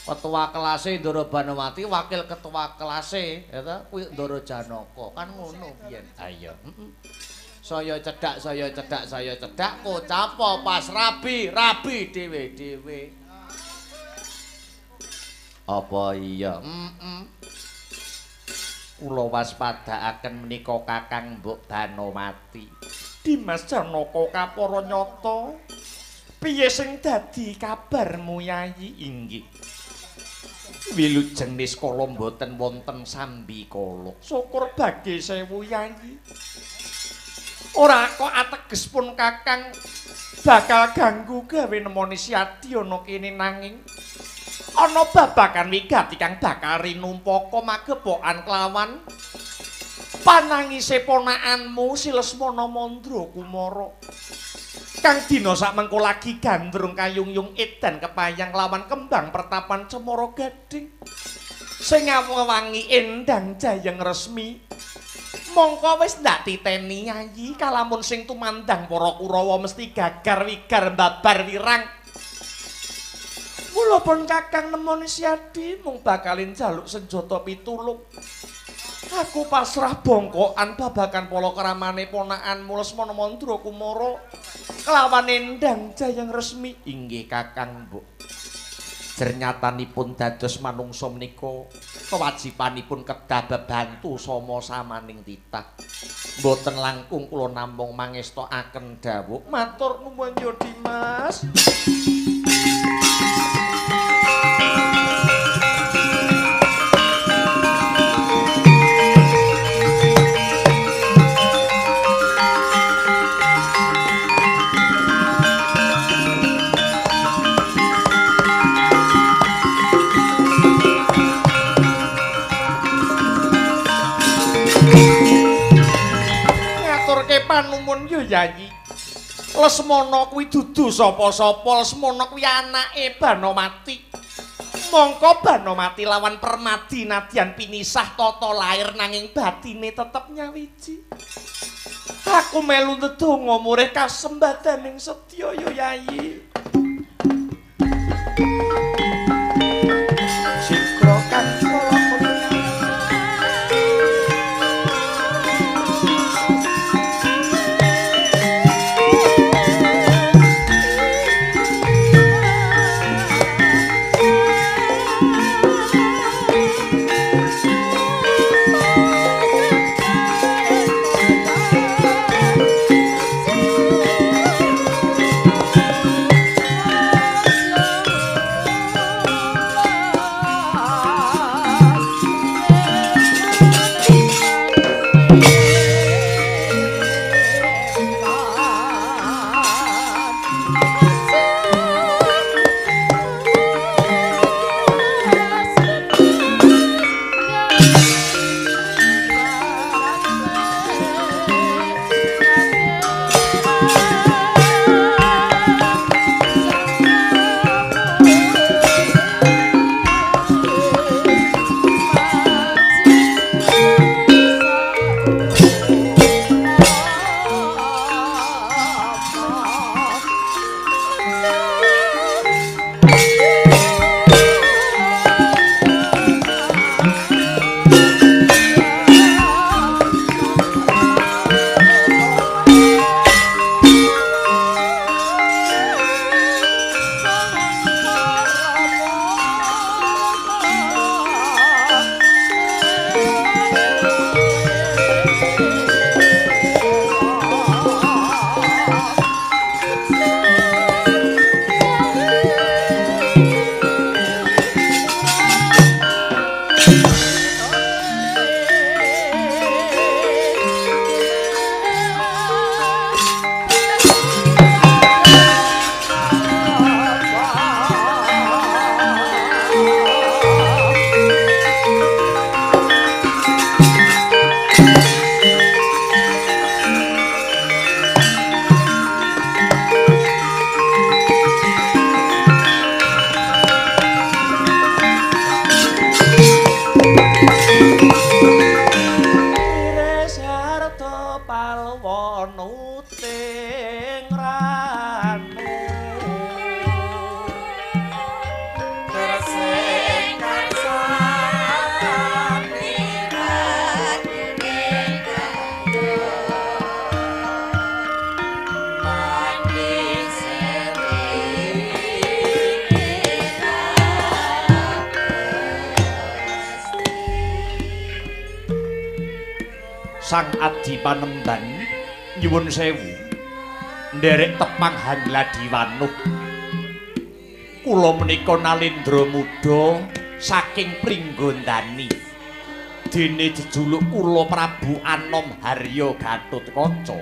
Ketua kelase Ndara Banowati, wakil ketua kelase, ya ta? Kuwi Ndara Janaka. Kan ngono biyen. Ah iya. Saya cedak, kocapa pas rabi dhewe-dhewe. Apa iya? Kula waspadakaken menika Kakang Mbok Banowati. Dimas Janaka kapara nyata. Piye sing dadi kabarmu Yayi? Inggih. Wilujeng niskala mboten wonten sambikala. Syukur bagi sewu Yayi. Ora kok ateges pun Kakang bakal ganggu gawe nemoni Siadi ana kene nanging ana babakan wigati kang bakal rinumpaka magepokan kelawan panangise ponakanmu si Lesmana Mandra Kumara kang dina sakmengko lagi gandrung kayung-yung edan kepayang lawan kembang pertapan Cemara Gading sing ngawangi endang jayeng resmi mongko wis ndak titeni Yayi kalamun sing tumandang para Kurawa mesti gagar wigar mbabar wirang mula pun Kakang nemoni Siadi mung bakalin jaluk senjata pitulung aku pasrah bongkokan babakan palakramane ponakanmu Lesmana Mandra Kumara kelawan endang jayeng resmi inggih Kakang Mbok Jernyatanipun dados manungsa menika kewajibanipun kedah bebantu sama samaning titah. Mboten langkung kula namung mangestakaken dawuh. Matur nuwun ya Dimas. Panumun yo Yayi. Lesmana kuwi dudu sapa-sapa, Lesmana kuwi anake Banomati. Mongko Banomati lawan Permadi nadyan pinisah tata lair nanging batine tetep nyawiji. Aku melu ndedonga murih kasembadaning sedya yo Yayi. Citra kang Sang Adi Panemban nyuwun sewu nderek tepang Hangladiwanuh. Kula menika nalendra muda saking Pringgondani. Dene jejuluk kula Prabu Anom Harya Gatotkaca.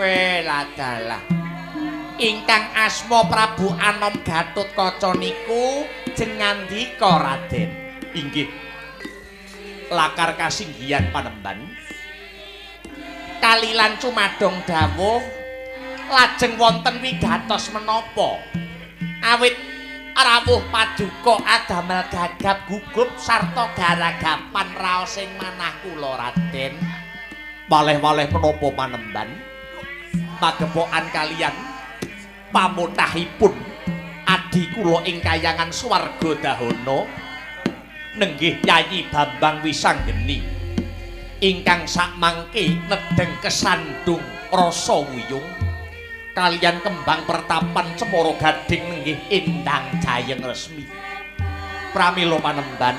Weladalah. Ingkang asma Prabu Anom Gatotkaca niku jengandika Raden. Inggih. Lakar kasinggihan Panemban kalilan cumadong dawuh lajeng wonten wigatos menapa awit rawuh paduka adamel gagap gugup sarta garagapan raosing manah kula Raden. Waleh-waleh menapa Panemban pagepokan kalian pamutahipun adi kula ing kayangan swarga dahana nenggih Yayi Bambang Wisanggeni ingkang sakmangke nedeng kesandung rasa wuyung kalian kembang pertapan Cemara Gading nggih Endang Jayeng Resmi. Pramila panemban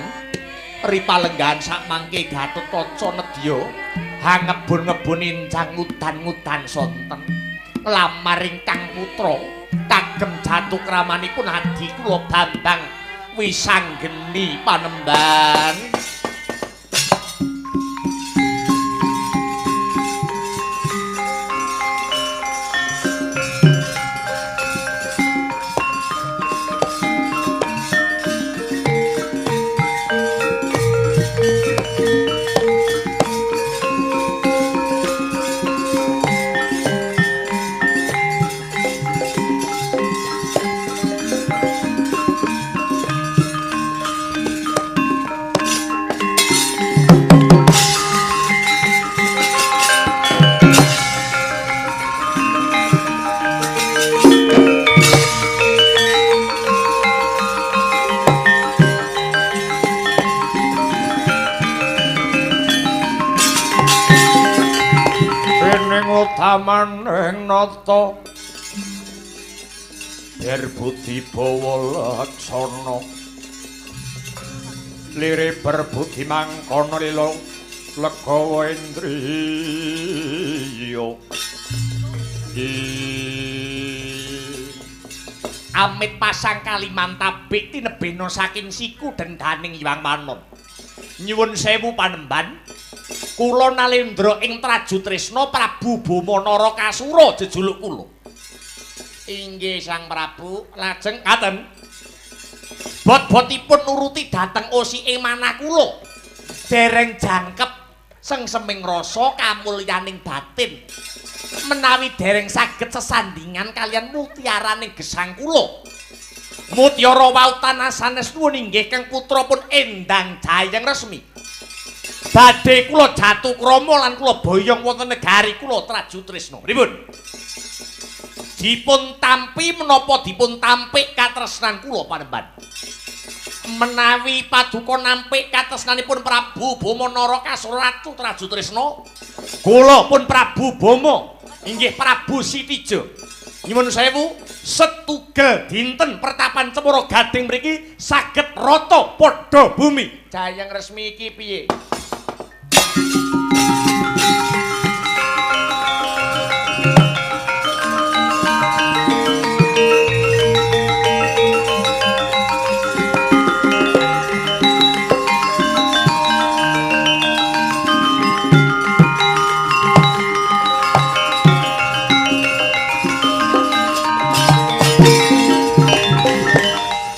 ripalenggahan sak mangke Gatotkaca nedya hangebun-ngebun enjang ngudan-ngudan sonten lamar ingkang putra kagem jatukramanipun adi kula Bambang Wisanggeni panemban. Tamaneng nata berbudi bawa laksana lire berbudi mangkana lila legawa indriya Amit pasang Kalimantabik tinebena saking siku dendaning Hyang Manon. Nyuwun sewu panemban. Kula nalendra ing Trajutresna Prabu Bama Narakasura jejuluk kula. Inggih Sang Prabu, lajeng ngaten. Bot-botipun nuruti dhateng osike manah kula. Dereng jangkep sengseming rasa kamulyaning batin. Menawi dereng saged sesandingan kalian mutiaraning gesang kula. Mutiara wautan sanes nuwun inggih kang putra pun Endang Jayeng Resmi. Badhe kula jatukrama lan kula boyong wonten negari kula Trajutresna. Pripun? Dipun tampi menapa dipun tampik katresnan kula panemban. Menawi paduka nampik katresnanipun Prabu Bama Narakasura Ratu Trajutresna, kula pun Prabu Bama inggih Prabu Sitija. Nyuwun sewu, setugel dinten pertapan Cemara Gading mriki saged rata padha bumi. Jayeng Resmi iki piye?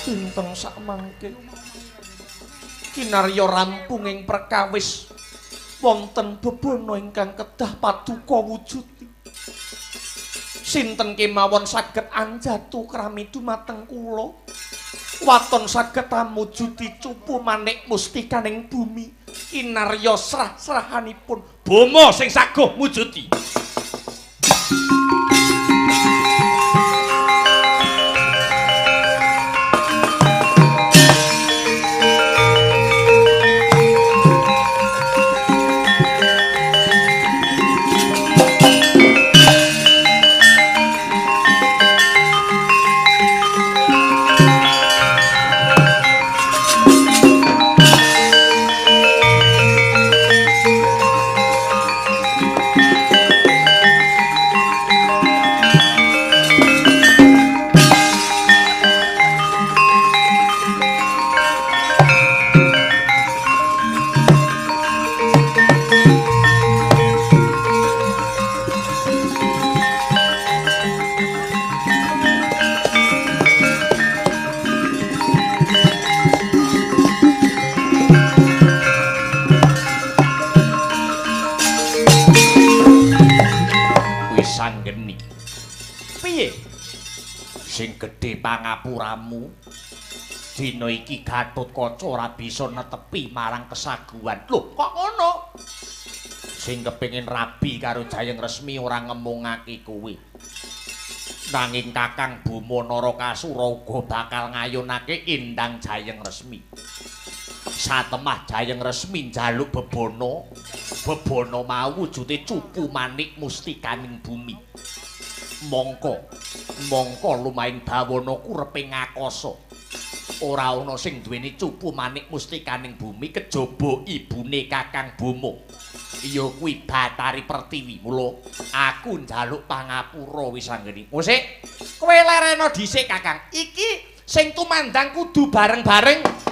Dinten sakmangke kinarya rampunging perkawis wonten bebana ingkang kedah paduka wujudi. Sinten kemawon saged anjatu krami dumateng kula. Waton saged amujudi cupu manik mustikaning bumi. Kinarya serah-serahanipun Bama sing saguh mujudi. Wisanggeni. Piye? Sing gedhe pangapuramu. Dina iki Gatotkaca ora bisa netepi marang kesaguhan. Lho, kok ngono? Sing kepengin rabi karo Jayeng Resmi ora ngemungake kowe. Nanging Kakang Bama Narakasura uga bakal ngayunake Endang Jayeng Resmi. Satemah Jayeng Resmi njaluk bebana. Bebana mau wujude cupu manik mustikaning bumi. Mongko lumaing bawana kureping ngakasa. Ora ana sing duweni cupu manik mustikaning bumi kejaba ibune Kakang Bomo. Ya kuwi Batari Pertiwi. Mula aku njaluk pangapura Wisanggeni. Musik, kowe lerena dhisik Kakang. Iki sing tumandang kudu bareng-bareng.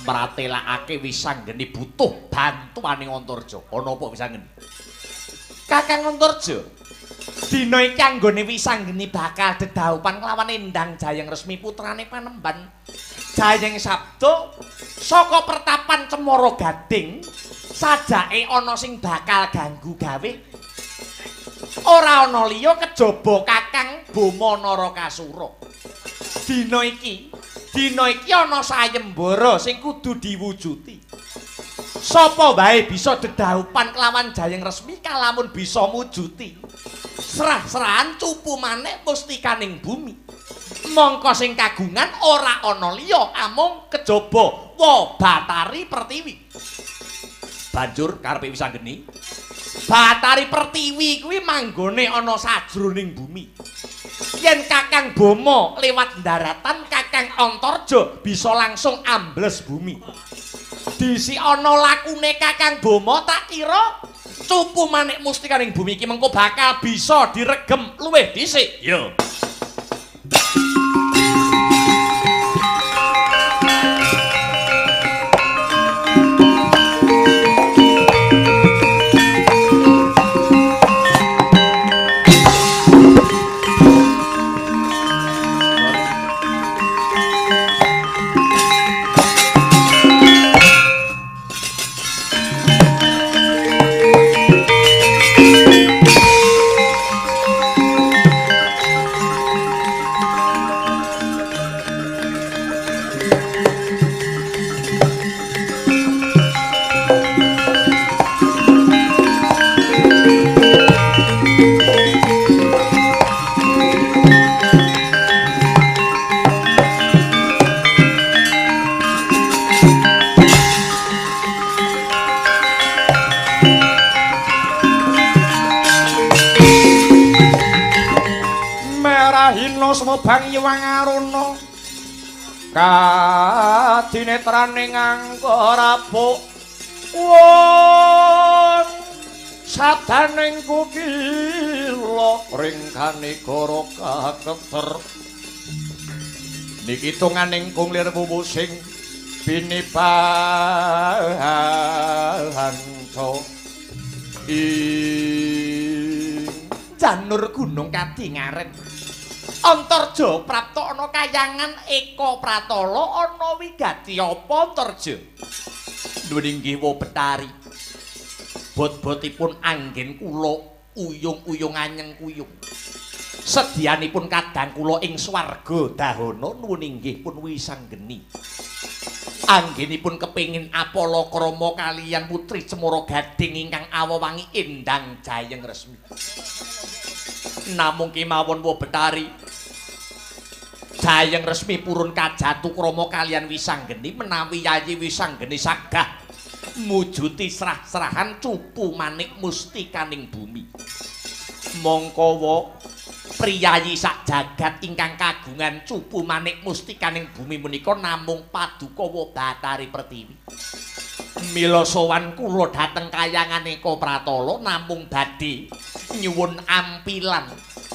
Mratelakake Wisanggeni butuh bantuane Antarja. Ana apa Wisanggeni? Kakang Antarja, dina iki anggone Wisanggeni bakal dedaupan kelawan Endang Jayeng Resmi putrane Panemban. Jayeng Sabda saka pertapan Cemara Gading sajake ana sing bakal ganggu gawe. Ora ana liya kejaba Kakang Bomo Narakasura. Dina iki ana sayembara sing kudu diwujuti. Sapa wae bisa dedaupan kelawan Jayeng Resmi kalamun bisa mujuti. Serah-serahan cupu maneh mustikaning bumi. Mongko sing kagungan ora ana liya amung kejaba Batari Pertiwi. Banjur karepe Wisanggeni, Batari Pertiwi kuwi manggone ana sajroning bumi. Yen Kakang Bomo lewat daratan, Kakang Antarja bisa langsung ambles bumi. Disi ana lakune Kakang Bomo tak kira cupu manik mustikaning bumi iki mengko bakal bisa diregem luwih dhisik. Yo. Bang Hyang Aruna kadinetrane nganggo rabuk wong sadaning kukila ringkane goro kaketer niki tunganing kunglir wuwusing binibahanto ing janur gunung kadingaren Antarja prapta ana kayangan Eka Pratala ana wigati apa Antarja? Nuwun inggih Wa Betari. Bot-botipun anggen kula uyung-uyung anyeng kuyung. Sedyanipun kadang kula ing swarga dahana nuwun inggih pun Wisanggeni. Anggenipun kepingin Apala Krama kaliyan putri Cemara Gading ingkang awawangi Endang Jayeng Resmi. Namung kemawon Wa Betari Jayeng Resmi purun kajatu krama kaliyan Wisanggeni menawi Yayi Wisanggeni sagah mujuti serah-serahan cupu manik mustikaning bumi. Mongko wa priyayi sak jagat ingkang kagungan cupu manik mustikaning bumi menika namung Paduka Wa Batari Pertiwi. Mila sowan kula dhateng kayangan Eka Pratala namung badhe nyuwun ampilan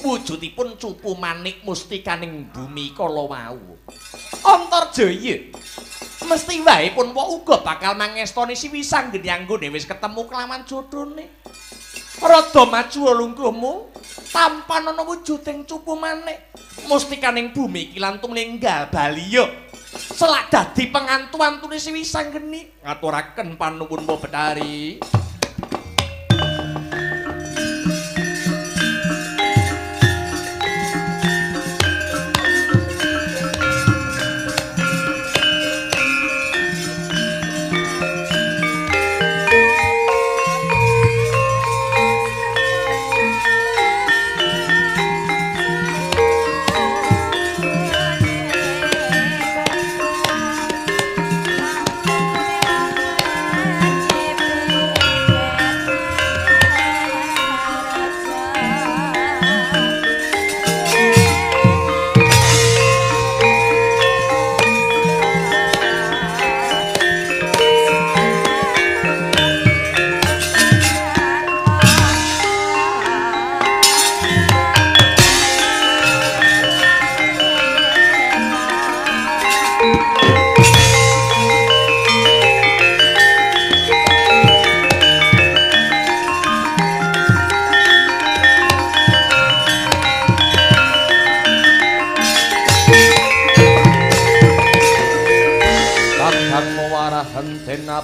wujudipun cupu manik mustikaning bumi kala wau. Antarja mesti wae pun wa uga bakal mangestoni si Wisanggeni anggone wis ketemu kelawan jodhone. Rada maju lungguhmu tampan ana wujuding cupu manik mustikaning bumi iki lantung ninggal bali yo. selak dadi pengantu-antune si Wisanggeni. Ngaturaken panuwun Mbah Betari.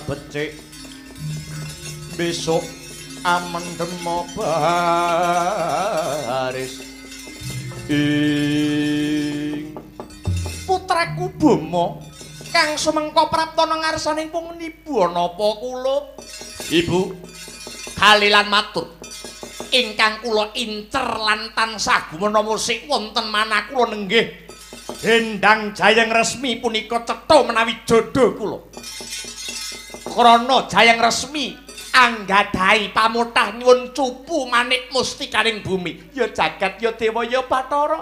Becik besok amendem baris ing putraku Bama kang sumengko praptana ngarsaning pungnibu napa kula Ibu kalilan matur ingkang kula incer lan tansah gumana musik wonten manah kula nenggih Hendang Jayang Resmi punika cetha menawi jodoh kula krana Jayang Resmi anggadhahi pamutah nyuwun cupu manik mustikaning bumi ya jagat ya dewa ya Bathara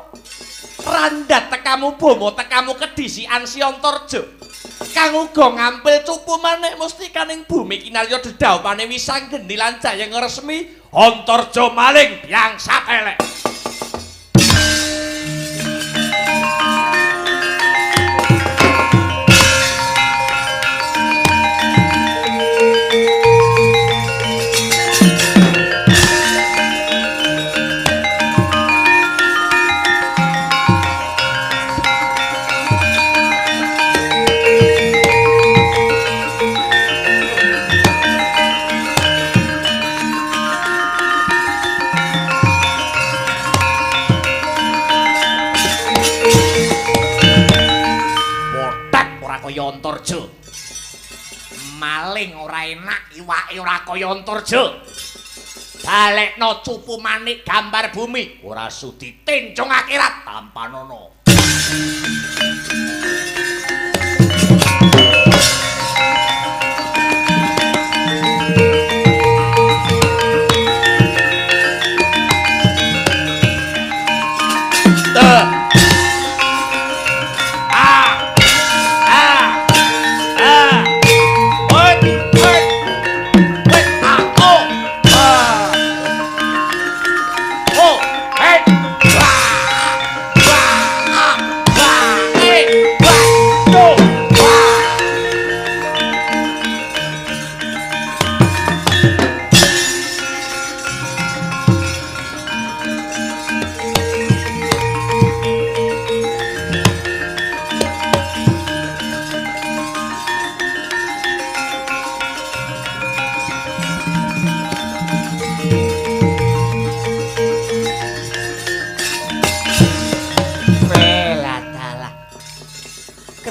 randhat tekamu Bama tekamu kedisikan Siantarja kang uga ngampil cupu manik mustikaning bumi kinarya dedhaupane Wisanggeni lan Jayang Resmi Antarja maling yang sapelek Antarja maling ora enak iwake ora kaya Antarja balekno cupu manik gambar bumi ora sudi tencung akhirat tampanono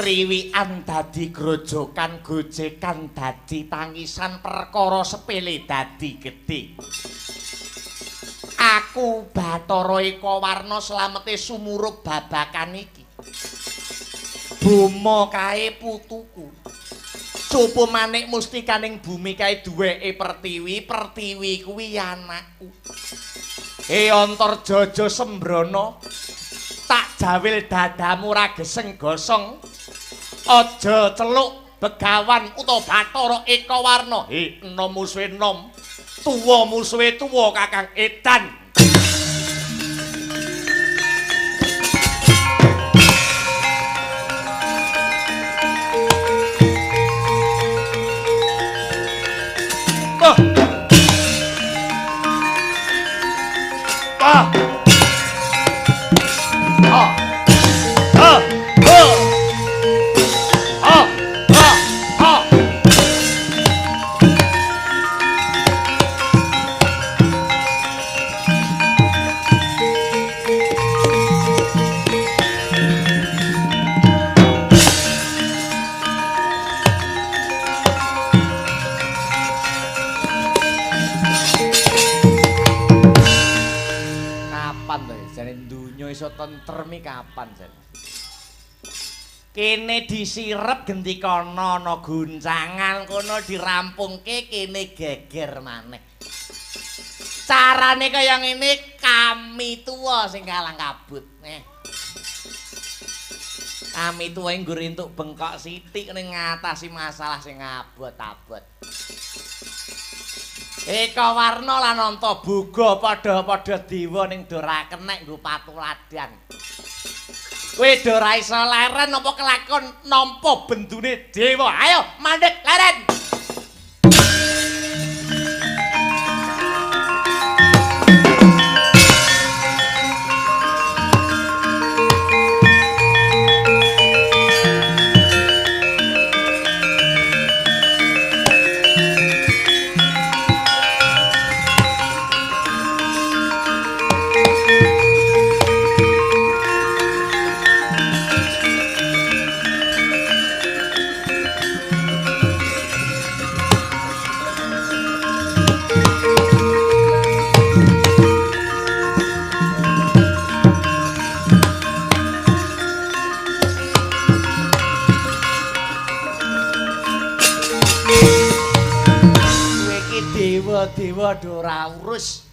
kriwikan dadi grojokan gojekan dadi tangisan perkara sepele dadi gedhe aku Bathara Eka Warna slamete sumurug babakan iki Bama kae putuku cupu manik mustikaning bumi kae duweke Pertiwi Pertiwi kuwi anakku Antarja aja sembrana tak jawil dadamu ra geseng gosong aja celuk Begawan utawa Bathara Eka Warna enom musuhe enom tuwa musuhe tuwa Kakang Edan tentrem iki kapan, Jan? Kene disirep gendikana ana guncangan kono dirampungke kene geger maneh. Carane kaya ngene kami tuwa sing kalang kabut. Kami tuwa nggo entuk bengkok sithik ning ngatasi masalah sing abot-abot. Eka Warna lan Antaboga padha-padha dewa ning dora kenek nggo patuladan. Kowe do ora iso leren apa kelakon nampa bendune dewa. Ayo mandeg leren. Dewa do ora urus.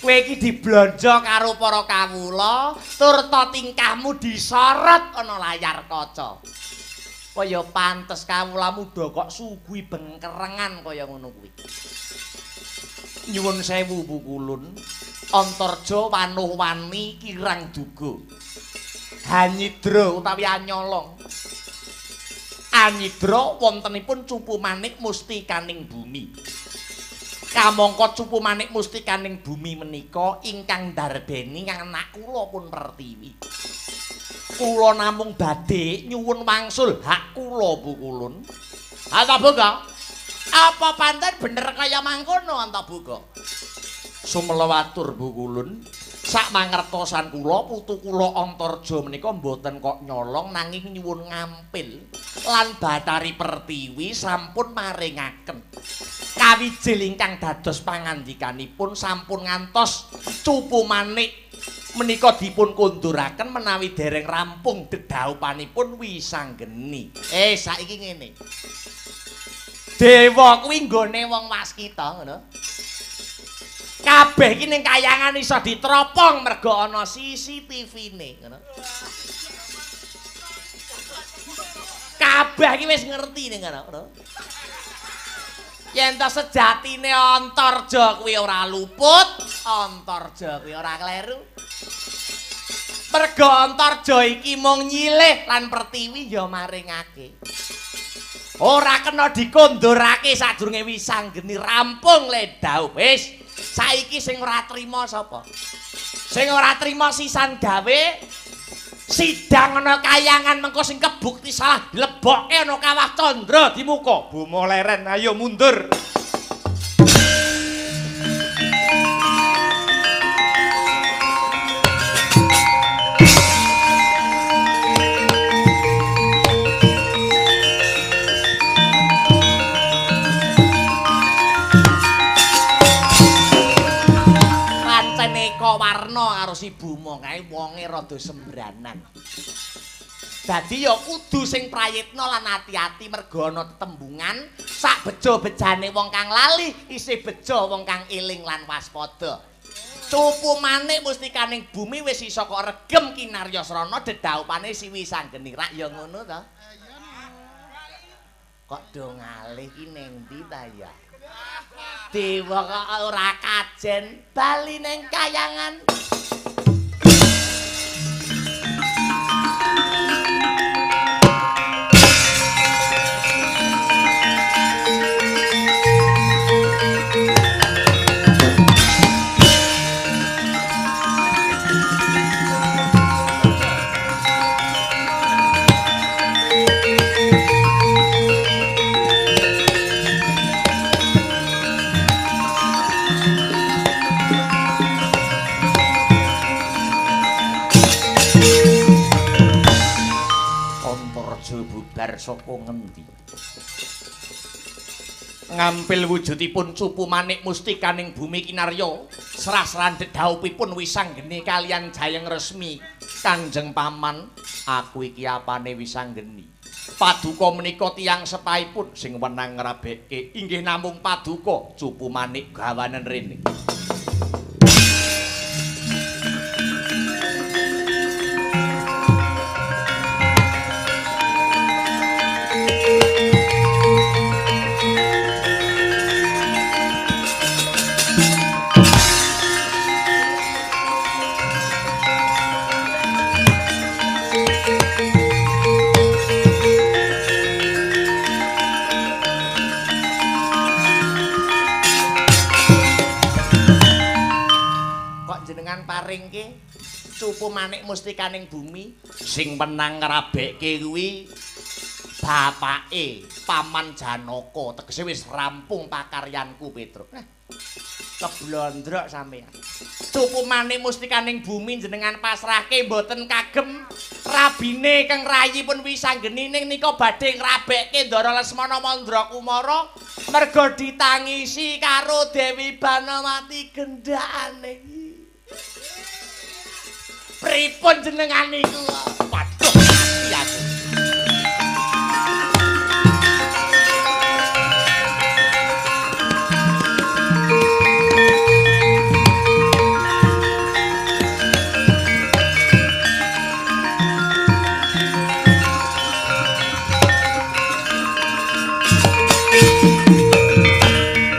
Kowe iki diblonjo karo para kawula, tur ta tingkahmu disorot ana layar kaca. Kaya pantes kawulamu do kok sugih bengkerengan kaya ngono kuwi. Nyuwun sewu Bu Kulun, Antarja wanuh-wani kirang duga. Hanyidra utawi Anyolong. Anyidra wontenipun cupu manik mustikaning bumi. Kamangka cupu manik mustikaning bumi menika ingkang ndarbeni anak kula pun Pertiwi. Kula namung badhe nyuwun wangsul hak kula Bu Kulun. Antaboga, apa panten bener kaya mangkono Antaboga? Sumelawatur Bu Kulun. Sak mangertosan kula putu kula Antarja menika mboten kok nyolong nanging nyuwun ngampil lan Bathari Pertiwi sampun maringaken kawijil ingkang dados pangandikanipun sampun ngantos cupu manik menika dipun konduraken menawi dereng rampung dedaupanipun wisanggeni. Saiki ngene. Dewa kuwi nggone wong waskita ngono. Kabeh iki ning kayangan iso ditropong mergo ana CCTV-ne ngono. Kabeh iki wis ngerti ning ngono. Yen ta sejatine Antarja kuwi ora luput, Antarja kuwi ora kleru. Mergo Antarja iki mung nyilih lan Pertiwi ya maringake. Ora kena dikondurake sadurunge wisanggeni rampung le dawuh. Wis saiki sing ora trima sapa? Sing ora trima sisan gawe sidang ana kayangan mengko sing kebukti salah dilebokke ana kawah Candra di muka. Bomo leren ayo mundur. Warna karo si Buma kae wonge rada sembranan. Dadi ya kudu sing prayitna lan ati-ati mergo ana tetembungan sak bejo-bejane wong kang lali isih bejo wong kang eling lan waspada. Cupu manik mustikaning bumi wis iso kok regem kinarya srana dedaupane si wisanggeni rak ya ngono ta. Kok do ngalih ki ning ndi ta ya? Dewa kok ora kajen bali ning kayangan. Saka ngendi ngampil wujudipun cupu manik mustikaning bumi kinarya serah-serahan dedhaupipun Wisanggeni kalian Jayeng Resmi. Kanjeng Paman, aku iki apane Wisanggeni. Paduka menika tiyang sepaipun sing wenang ngrabekke inggih namung Paduka Cupu Manik gawanen rene. Paringke Cupu Manik Mustikaning Bumi sing menang ngrabekke kuwi bapake Paman Janaka, tegese wis rampung pakaryanku Petruk. Keblondrok sampean. Cupu Manik Mustikaning Bumi jenengan pasrahke mboten kagem rabine keng rayipun Wisanggeni ning nika badhe ngrabekke Ndara Lesmana Mandra Kumara merga ditangisi karo Dewi Banawati gendakane iki. Pripun jenengan niku? Waduh, mati aku.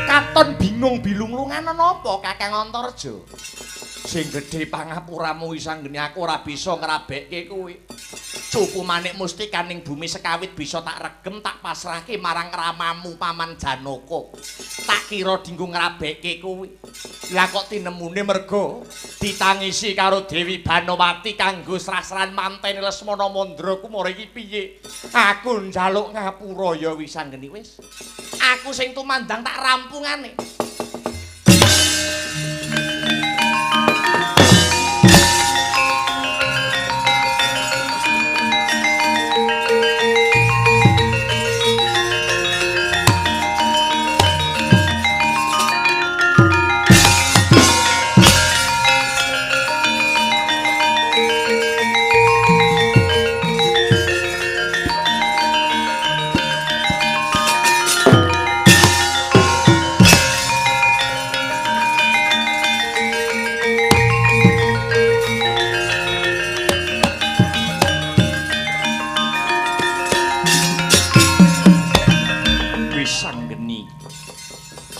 Katon bingung bilung-lungan napa Kakang Antarja? Sing gedhe pangapuramu Wisanggeni aku ora bisa ngrabekke kuwi. Cupu Manik Mustikaning Bumi sekawit bisa tak regem tak pasrahke marang ramamu Paman Janaka. Tak kira dinggo ngrabekke kuwi. Lah kok tinemune merga ditangisi karo Dewi Banawati kanggo srasran manteni Lesmana Mandra Kumara iki piye? Aku njaluk ngapura ya Wisanggeni wis. Aku sing tumandang tak rampungane.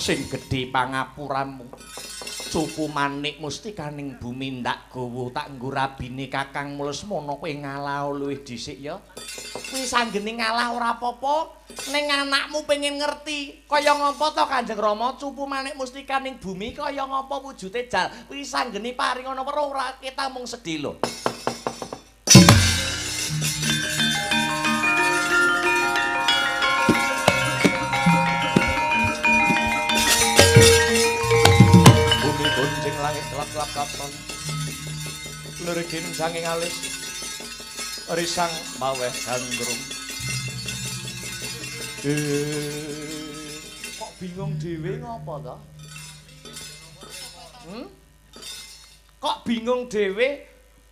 Sing gedhe pangapuramu Cupu Manik Mustikaning Bumi ndak gawa tak nggo rabine Kakang Lesmana kowe ngalah luwih dhisik ya. Wisanggeni ngalah ora apa-apa ning anakmu pengen ngerti kaya ngapa to Kanjeng Rama Cupu Manik Mustikaning Bumi kaya ngapa wujude jal. Wisanggeni paring ana weruh ora kita mung sedhi lho. Langit lap-lap katon lurigin sanging alis risang maweh gandrum kok bingung dhewe ngopo to? Kok bingung dhewe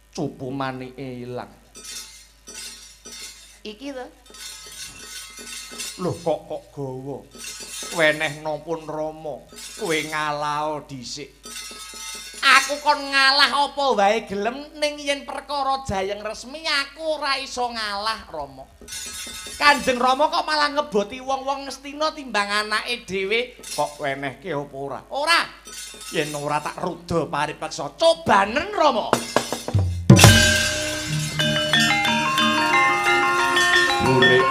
Cupu Manike ilang iki to lho kok gawa wenehna pun Rama kowe ngalah dhisik. Aku kon ngalah apa wae gelem ning yen perkara Jayeng Resmi aku ora iso ngalah Rama. Kanjeng Rama kok malah ngeboti wong-wong Ngastina timbang anake dhewe kok wenehke apa ora? Ora. Yen ora tak rudha paripeksa cobanen Rama. Urip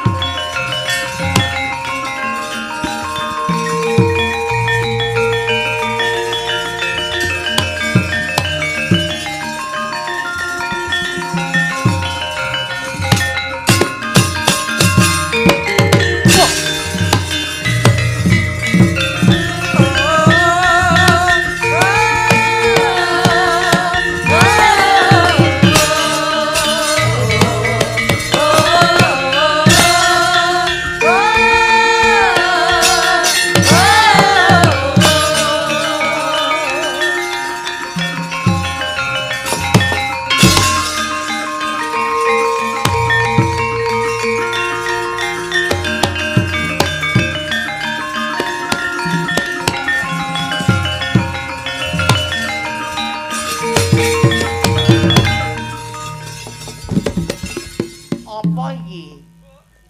Apa iki?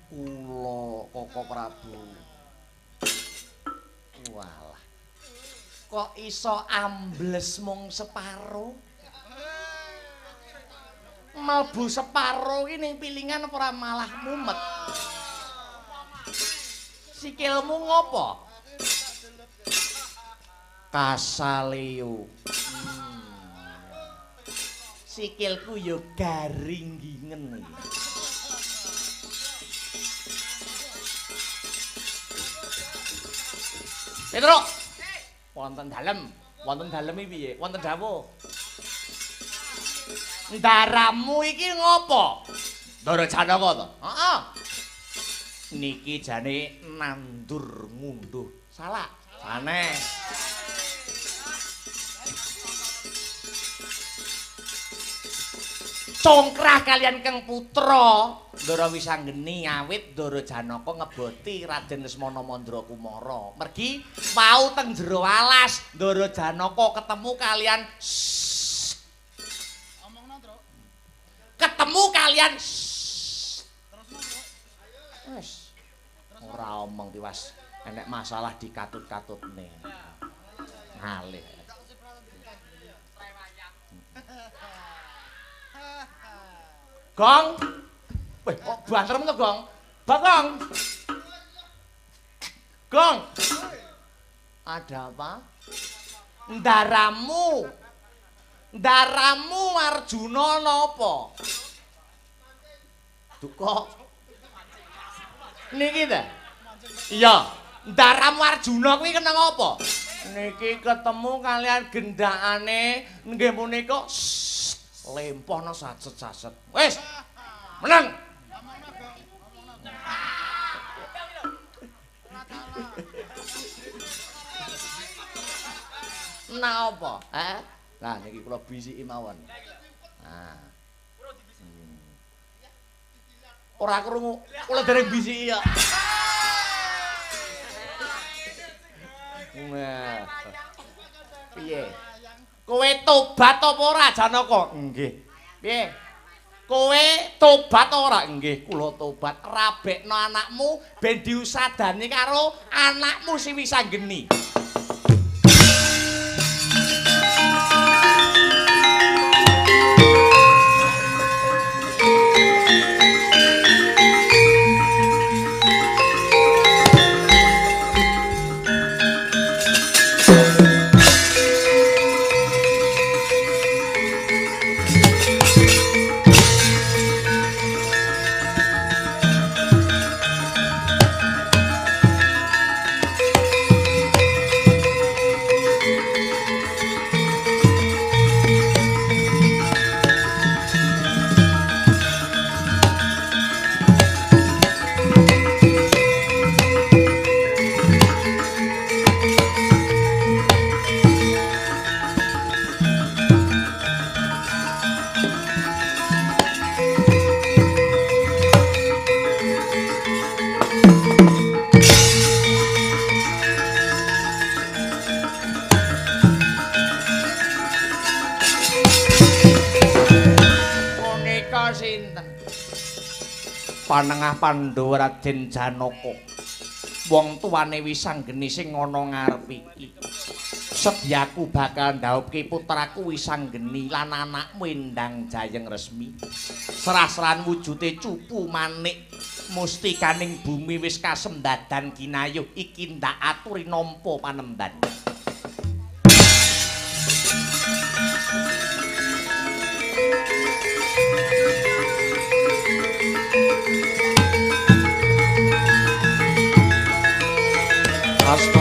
Kula Koko Prabu. Walah. Kok iso ambles mung separo? Mlebu separo iki ning pilingan ora malah mumet. Sikilmu ngopo? Kasaleo. Sikilku yo garing gingen. Petruk. Wonten dalem iki piye? Wonten dawuh. Ndaramu iki ngopo? Ndara Janaka to? Heeh. Niki jane nandur ngunduh. Salah. Sanes. Congkrah kalian Kang Putra Ndara Wisanggeni awit Ndara Janaka ngeboti Raden Lesmana Mandra Kumara. Mergi wau teng jero alas Ndara Janaka ketemu kalian ketemu kalian wis ora omong tiwas enek masalah dikatut-katutne. Ngalih. Gong. Weh, kok banterem to, Gong? Bagong. Gong. Ada apa? Ndaramu. Ndaramu Arjuna napa? Duka. Niki ta? Iya. Ndaramu Arjuna kuwi kena apa? Niki ketemu kalian gendakane nggih punika lempohna saset-saset. Wis. Menang. Nah apa? Lah niki kula bisiki mawon. Nah. Ora krungu, kula dereng bisiki ya. Nah. Piye? Kowe tobat apa ora Janaka? Nggih. Piye? Kowe tobat ora? Nggih, kula tobat. Rabekno anakmu ben diusadani karo anakmu si Wisanggeni. Panengah Pandhawa Raden Janaka. Wong tuwane Wisanggeni sing ana ngarep iki. Sedyaku bakal ndhawuhke putraku Wisanggeni lan anakmu Endang Jayeng Resmi. Serah-serahan wujute cupu manik mustikaning bumi wis kasemdadan kinayuh iki ndak aturi nampa panemban. Hasta